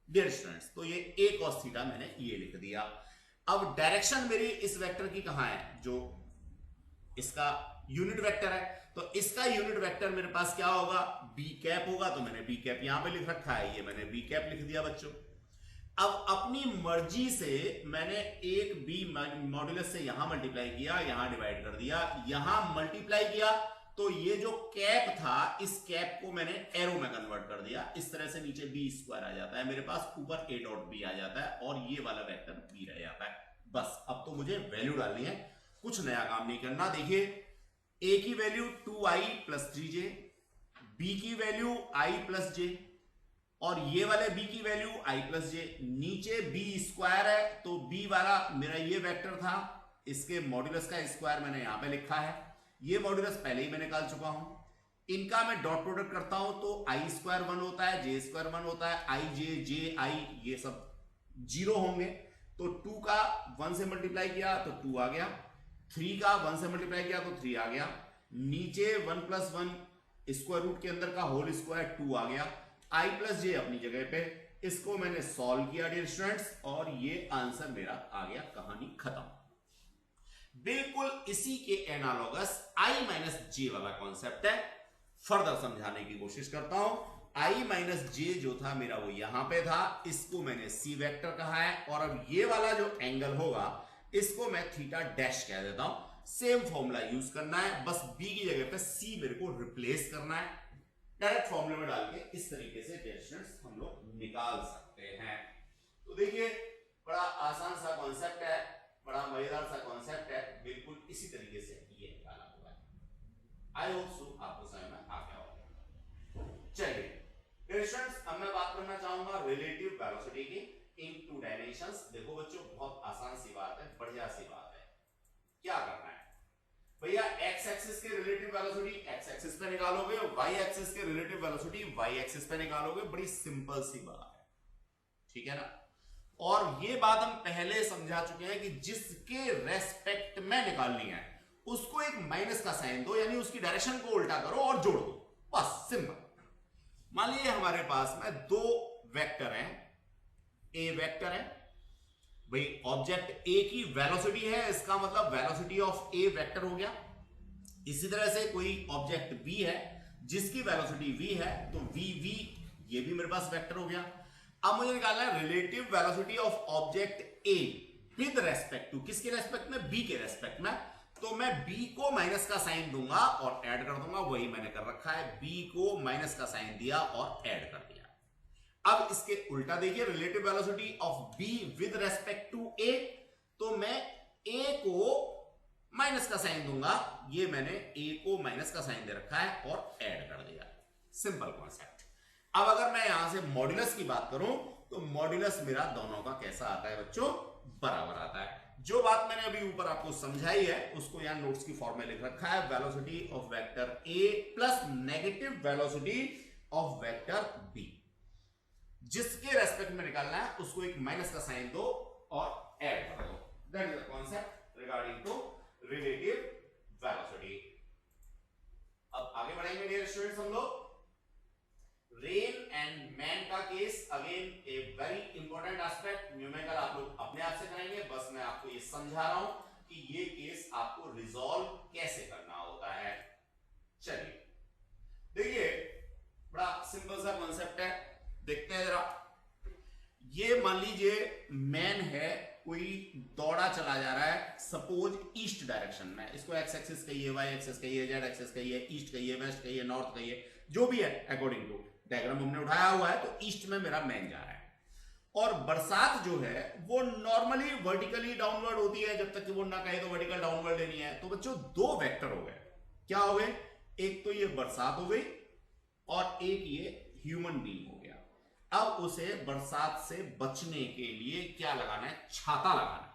Dear students, तो ये a cos थीटा मैंने ये लिख दिया। अब डायरेक्शन मेरी इस वेक्टर की कहां है, जो इसका यूनिट वेक्टर है, तो इसका यूनिट वेक्टर मेरे पास क्या होगा, b कैप होगा, तो मैंने b कैप यहां पे लिख रखा है, ये मैंने b कैप लिख दिया बच्चों। अब अपनी मर्जी से मैंने एक b मॉड्यूलस से यहां मल्टीप्लाई किया, यहां डिवाइड कर दिया, यहां मल्टीप्लाई किया, तो ये जो कैप था इस कैप को मैंने एरो में कन्वर्ट कर दिया, इस तरह से नीचे b स्क्वायर आ जाता है मेरे पास, ऊपर a डॉट b आ जाता है, और ये वाला वेक्टर b रह जाता है। बस अब तो मुझे वैल्यू डालनी है, कुछ नया काम नहीं करना। देखिए a की value 2i plus 3j, b की वैल्यू i प्लस j, और ये वाले b की वैल्यू i प्लस जे, नीचे b स्क्वायर है तो b वाला मेरा ये वेक्टर था, इसके मॉड्यूलस का स्क्वायर मैंने यहां पे लिखा है, ये मॉड्यूलस पहले ही मैं निकाल चुका हूं। इनका मैं डॉट प्रोडक्ट करता हूं तो आई स्क्वायर 1 होता है, जे स्क्वायर 1 होता है, आई जे जे आई ये सब 0 होंगे। तो 2 का 1 से मल्टीप्लाई किया तो 2 आ गया, 3 का 1 से मल्टीप्लाई किया तो 3 आ गया, नीचे 1 प्लस 1 स्क्वायर रूट के अंदर का होल स्क्वायर 2 आ गया, आई प्लस जे अपनी जगह पे। इसको मैंने सॉल्व किया डियर स्टूडेंट्स और ये आंसर मेरा आ गया, कहानी खत्म। बिल्कुल इसी के एनालॉगस i माइनस जे वाला कॉन्सेप्ट है, फर्दर समझाने की कोशिश करता हूं। i माइनस जे जो था मेरा वो यहां पे था, इसको मैंने c वेक्टर कहा है, और अब ये वाला जो एंगल होगा इसको मैं थीटा डैश कह देता हूं। सेम फॉर्मूला यूज करना है, बस b की जगह पे c मेरे को रिप्लेस करना है। डायरेक्ट फॉर्मूले में डाल के इस तरीके से डिस्टेंस हम लोग निकाल सकते हैं। तो देखिए बड़ा आसान सा कॉन्सेप्ट है, बड़ा मजेदार सा कॉन्सेप्ट है, बिल्कुल इसी तरीके से ये निकाला हुआ है। आई होप सो आपको समझ में आ गया होगा। चलिए स्टूडेंट्स, अब मैं बात करना चाहूंगा रिलेटिव वेलोसिटी की इन 2 डायमेंशंस। देखो बच्चों बहुत आसान सी बात है, बढ़िया सी बात है। क्या करना है भैया, एक्स एक्सिस के रिलेटिव वेलोसिटी एक्स एक्सिस पे निकालोगे, वाई एक्सिस के रिलेटिव वेलोसिटी वाई एक्सिस पे निकालोगे। बड़ी सिंपल सी बात है, ठीक है ना। और ये बात हम पहले समझा चुके हैं कि जिसके रेस्पेक्ट में निकालनी है उसको एक माइनस का साइन दो, यानी उसकी डायरेक्शन को उल्टा करो और जोड़ दो, बस सिंपल। मान लीजिए हमारे पास में 2 वेक्टर हैं, ए वेक्टर है भाई, ऑब्जेक्ट ए की वेलोसिटी है, इसका मतलब वेलोसिटी ऑफ ए वेक्टर हो गया। इसी तरह से कोई ऑब्जेक्ट बी है जिसकी वेलोसिटी वी है, तो वी वी ये भी मेरे पास वेक्टर हो गया। अब मुझे निकालना है relative velocity of object A with respect to, किसके रेस्पेक्ट में, बी के रेस्पेक्ट में। तो मैं बी को माइनस का साइन दूंगा और ऐड कर दूंगा, वही मैंने कर रखा है, बी को माइनस का साइन दिया और ऐड कर दिया। अब इसके उल्टा देखिए, relative velocity of B with respect to A, तो मैं ए को माइनस का साइन दूंगा, ये मैंने ए को माइनस का साइन दे रखा है और ऐड कर दिया। Simple concept. अब अगर मैं यहां से मॉड्यूलस की बात करूं तो मॉड्यूलस मेरा दोनों का कैसा आता है बच्चों, बराबर आता है। जो बात मैंने अभी ऊपर आपको समझाई है उसको यहां नोट्स की फॉर्म में लिख रखा है, velocity of vector A plus negative velocity of vector B. जिसके रेस्पेक्ट में निकालना है उसको एक माइनस का साइन दो और ऐड कर दो। That is the concept regarding to relative velocity. अब आगे बढ़ेंगे डियर स्टूडेंट्स हम लोग। रेन एंड मैन का case, again a very important aspect, numerical आप लोग अपने आप से करेंगे, बस मैं आपको ये समझा रहा हूं कि ये केस आपको रिजॉल्व कैसे करना होता है। चलिए देखिए बड़ा सिंपल सा कॉन्सेप्ट है, देखते हैं जरा। ये मान लीजिए मैन है, कोई दौड़ा चला जा रहा है सपोज ईस्ट डायरेक्शन में, इसको एक्स एक्सिस कहिए, वाई एक्सिस कहिए, जेड एक्सिस कहिए, ईस्ट कहिए, वेस्ट कहिए, नॉर्थ कहिए, जो भी है अकॉर्डिंग टू डायग्राम हमने उठाया हुआ है। तो ईस्ट में मेरा मैन जा रहा है और बरसात जो है वो नॉर्मली वर्टिकली डाउनवर्ड होती है, जब तक कि वो ना कहे तो वर्टिकल डाउनवर्ड लेनी है। तो बच्चों 2 वेक्टर हो गए, क्या हो गए, एक तो ये बरसात हो गई और एक ये ह्यूमन बीइंग हो गया। अब उसे बरसात से बचने के लिए क्या लगाना है, छाता लगाना है।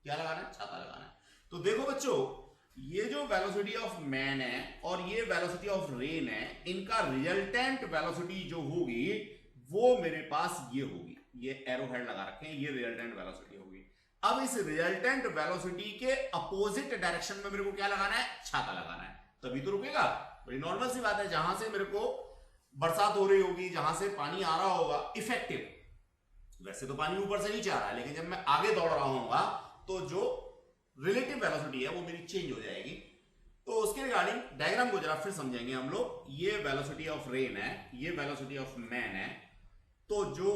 क्या लगाना है, छाता लगाना है। तो देखो बच्चों, ये जो वेलोसिटी ऑफ मैन है और ये वेलोसिटी ऑफ रेन है, इनका रिजल्टेंट वेलोसिटी जो होगी वो मेरे पास ये होगी, ये एरो हेड लगा रखे हैं, ये रिजल्टेंट वेलोसिटी होगी। अब इस रिजल्टेंट वेलोसिटी के अपोजिट डायरेक्शन में मेरे को क्या लगाना है, छाता लगाना है, तभी तो रुकेगा। बड़ी नॉर्मल सी बात है, जहां से मेरे को बरसात हो रही होगी, जहां से पानी आ रहा होगा इफेक्टिव, वैसे तो पानी ऊपर से नीचे आ रहा है, लेकिन जब मैं आगे दौड़ रहा हूंगा तो जो रिलेटिव वेलोसिटी है वो मेरी चेंज हो जाएगी। तो उसके रिगार्डिंग डायग्राम को जरा फिर समझेंगे हम लोग। ये वेलोसिटी ऑफ रेन है, ये वेलोसिटी ऑफ मैन है, तो जो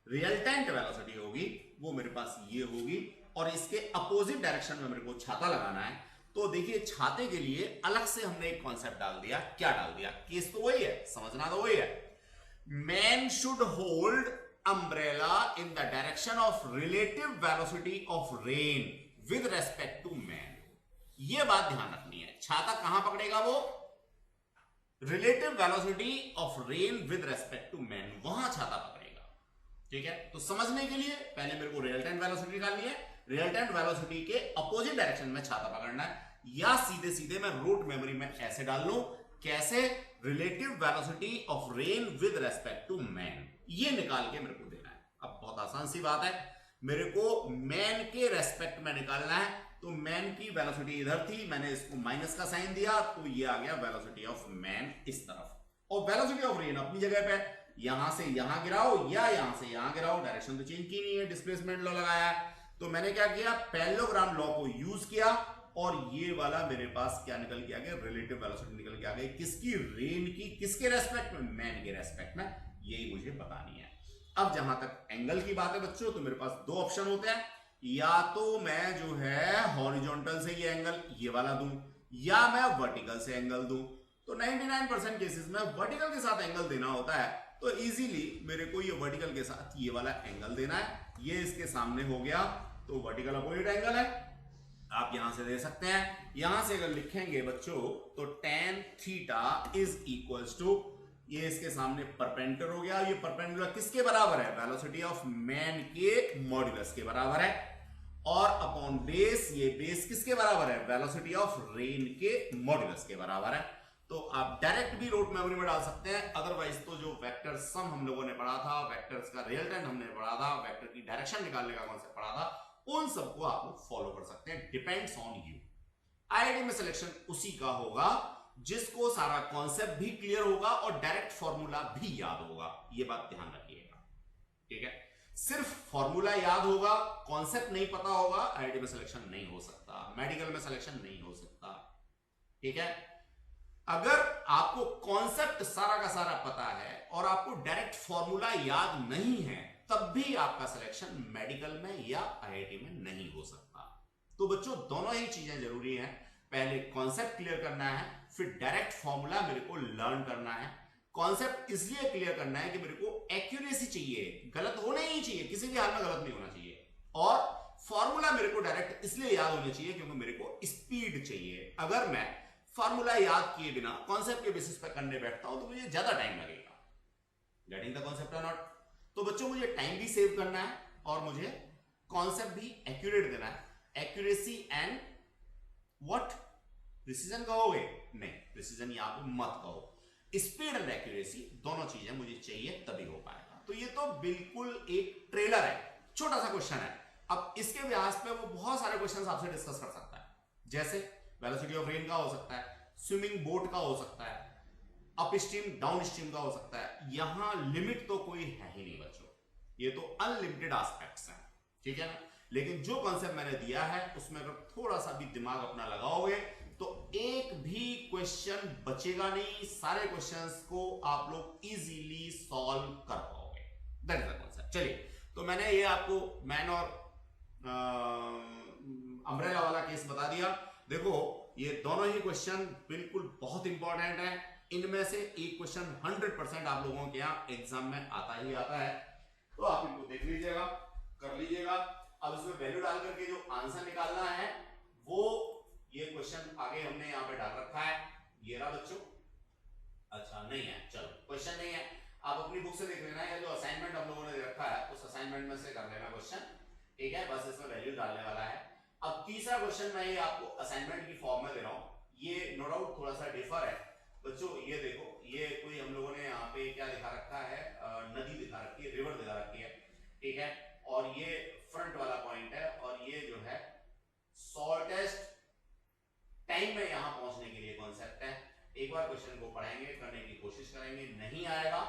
रिजल्टेंट वेलोसिटी होगी वो मेरे पास ये होगी और इसके अपोजिट डायरेक्शन में मेरे को छाता लगाना है। तो देखिए छाते के लिए अलग से हमने एक कॉन्सेप्ट डाल दिया। क्या डाल दिया, केस तो वही है, समझना तो वही है। Man should hold umbrella in the direction of relative velocity of rain with respect to man. ये बात ध्यान रखनी है, छाता कहां पकड़ेगा, वो relative velocity of rain with respect to man, वहां छाता पकड़ेगा। ठीक है, तो समझने के लिए पहले मेरे को रिजल्टेंट वेलोसिटी निकालनी है, रिजल्टेंट वेलोसिटी के अपोजिट डायरेक्शन में छाता पकड़ना है, या सीधे सीधे मैं रूट मेमोरी में ऐसे डाल लूं, कैसे, relative velocity of rain with respect to man, ये निकाल के मेरे को देना है। अब बहुत आसान सी बात है, मेरे को मैन के रेस्पेक्ट में निकालना है, तो मैन की वेलोसिटी इधर थी, मैंने इसको माइनस का साइन दिया, तो ये आ गया वेलोसिटी ऑफ मैन इस तरफ, और वेलोसिटी ऑफ रेन अपनी जगह पे, यहां से यहां गिराओ या यहां से यहां गिराओ, डायरेक्शन तो चेंज की नहीं है, डिस्प्लेसमेंट लॉ लगाया है। तो मैंने क्या किया, पैरेललोग्राम लॉ को यूज किया, और ये वाला मेरे पास क्या निकल के आ गया, रिलेटिव वेलोसिटी निकल के आ गई, किसकी, रेन की, किसके रेस्पेक्ट में, मैन के रेस्पेक्ट में, यही मुझे बतानी है। अब जहां तक एंगल की बात है बच्चों, तो मेरे पास दो ऑप्शन होते हैं, या तो मैं जो है हॉरिजॉन्टल से ये एंगल ये वाला दूं, या मैं वर्टिकल से एंगल दूं। तो 99% केसेस में वर्टिकल के साथ एंगल देना होता है, तो इजीली मेरे को ये वर्टिकल के साथ ये वाला एंगल देना है, ये इसके सामने हो गया, तो वर्टिकल अपोजिट एंगल है, आप यहां से दे सकते हैं। यहां से अगर लिखेंगे बच्चों, तो tan theta is equals to, ये इसके सामने परपेंडिकुलर हो गया, ये परपेंडिकुलर किसके बराबर है, वेलोसिटी ऑफ मैन के मॉड्यूलस के बराबर है, और अपॉन बेस, ये बेस किसके बराबर है, वेलोसिटी ऑफ रेन के मॉड्यूलस के बराबर है। तो आप डायरेक्ट भी रूट मेमोरी में डाल सकते हैं, अदरवाइज तो जो वेक्टर सम हम लोगों ने पढ़ा था, वेक्टर्स का रिजल्टेंट हमने पढ़ा था, वेक्टर की डायरेक्शन निकालने का कॉन्सेप्ट पढ़ा था, उन सबको आप लोग फॉलो कर सकते हैं, डिपेंड्स ऑन यू। आईआईटी में सिलेक्शन उसी का होगा जिसको सारा कॉन्सेप्ट भी क्लियर होगा और डायरेक्ट फॉर्मूला भी याद होगा, ये बात ध्यान रखिएगा। ठीक है, सिर्फ फॉर्मूला याद होगा, कॉन्सेप्ट नहीं पता होगा, आईआईटी में सिलेक्शन नहीं हो सकता, मेडिकल में सिलेक्शन नहीं हो सकता। ठीक है, अगर आपको कॉन्सेप्ट सारा का सारा पता है और आपको डायरेक्ट फॉर्मूला याद नहीं है, तब भी आपका सिलेक्शन मेडिकल में या आईआईटी में नहीं हो सकता। तो बच्चों दोनों ही चीजें जरूरी हैं, पहले कॉन्सेप्ट क्लियर करना है, फिर डायरेक्ट फॉर्मूला मेरे को लर्न करना है। कॉन्सेप्ट इसलिए क्लियर करना है कि मेरे को एक्यूरेसी चाहिए, गलत होना ही चाहिए, किसी भी हाल में गलत नहीं होना चाहिए, और फॉर्मूला मेरे को डायरेक्ट इसलिए याद होना चाहिए क्योंकि मेरे को स्पीड चाहिए। अगर मैं फॉर्मूला याद किए बिना कॉन्सेप्ट के बेसिस पर करने बैठता हूं तो मुझे ज्यादा टाइम लगेगा। गेटिंग द कॉन्सेप्ट और नॉट? तो बच्चों मुझे टाइम भी सेव करना है और मुझे कॉन्सेप्ट भी एक्यूरेट देना है। एक्यूरेसी एंड व्हाट, प्रिसीजन कहोगे? नहीं, प्रिसीजन यहां पे मत कहो, स्पीड एंड एक्यूरेसी दोनों चीजें मुझे चाहिए तभी हो पाएगा। तो ये तो बिल्कुल एक ट्रेलर है, छोटा सा क्वेश्चन है। अब इसके व्यास पे वो बहुत सारे क्वेश्चन आपसे डिस्कस कर सकता है, जैसे वेलोसिटी ऑफ रेन का हो सकता है, स्विमिंग बोट का हो सकता है, अप स्ट्रीम डाउन स्ट्रीम का हो सकता है। यहां लिमिट तो कोई है ही नहीं बच्चों, ये तो अनलिमिटेड एस्पेक्ट्स हैं, ठीक है ना। लेकिन जो कॉन्सेप्ट मैंने दिया है उसमें अगर थोड़ा सा भी दिमाग अपना लगाओगे तो एक भी क्वेश्चन बचेगा नहीं, सारे क्वेश्चंस को आप लोग इजीली सॉल्व कर पाओगे। That is the concept. चलिए, तो मैंने ये आपको मैन और अम्ब्रेला वाला केस बता दिया। देखो ये दोनों ही क्वेश्चन बिल्कुल बहुत इंपॉर्टेंट है, इनमें से एक क्वेश्चन 100% आप लोगों के यहाँ एग्जाम में आता ही आता है, तो आप इनको देख लीजिएगा, कर लीजिएगा। अब इसमें वैल्यू डाल करके जो आंसर निकालना है वो ये क्वेश्चन आगे हमने यहाँ पे डाल रखा है, ये रहा बच्चों। अच्छा नहीं है, चलो क्वेश्चन नहीं है, आप अपनी बुक से देख लेना, या जो असाइनमेंट हम लोगों ने दे रखा है उस असाइनमेंट में से कर लेना क्वेश्चन, ठीक है। बस इसमें वैल्यू डालने वाला है। अब तीसरा क्वेश्चन मैं ये आपको असाइनमेंट की फॉर्म में दे रहा हूँ, ये नो डाउट थोड़ा सा डिफर है बच्चों। ये देखो, ये कोई हम लोगों ने यहाँ पे क्या दिखा रखा है, नदी दिखा रखी है, रिवर दिखा रखी है, ठीक है। और ये फ्रंट वाला पॉइंट है, और ये जो है शॉर्टेस्ट टाइम में यहां पहुंचने के लिए कॉन्सेप्ट है। एक बार क्वेश्चन को पढ़ेंगे, करने की कोशिश करेंगे, नहीं आएगा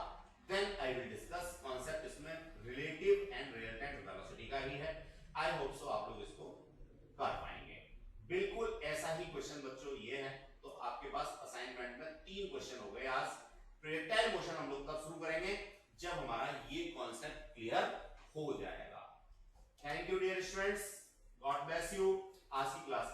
then I will discuss concept. इसमें रिलेटिव एंड रिजल्टेंट वेलोसिटी का ही है। आई होप सो आप लोग इसको कर पाएंगे। बिल्कुल ऐसा ही क्वेश्चन बच्चों ये है। तो आपके पास असाइनमेंट में 3 क्वेश्चन हो गए आज। प्रोजेक्टाइल मोशन हम लोग तब शुरू करेंगे जब हमारा ये कॉन्सेप्ट क्लियर हो जाएगा। Thank you dear students, god bless you. आज की क्लास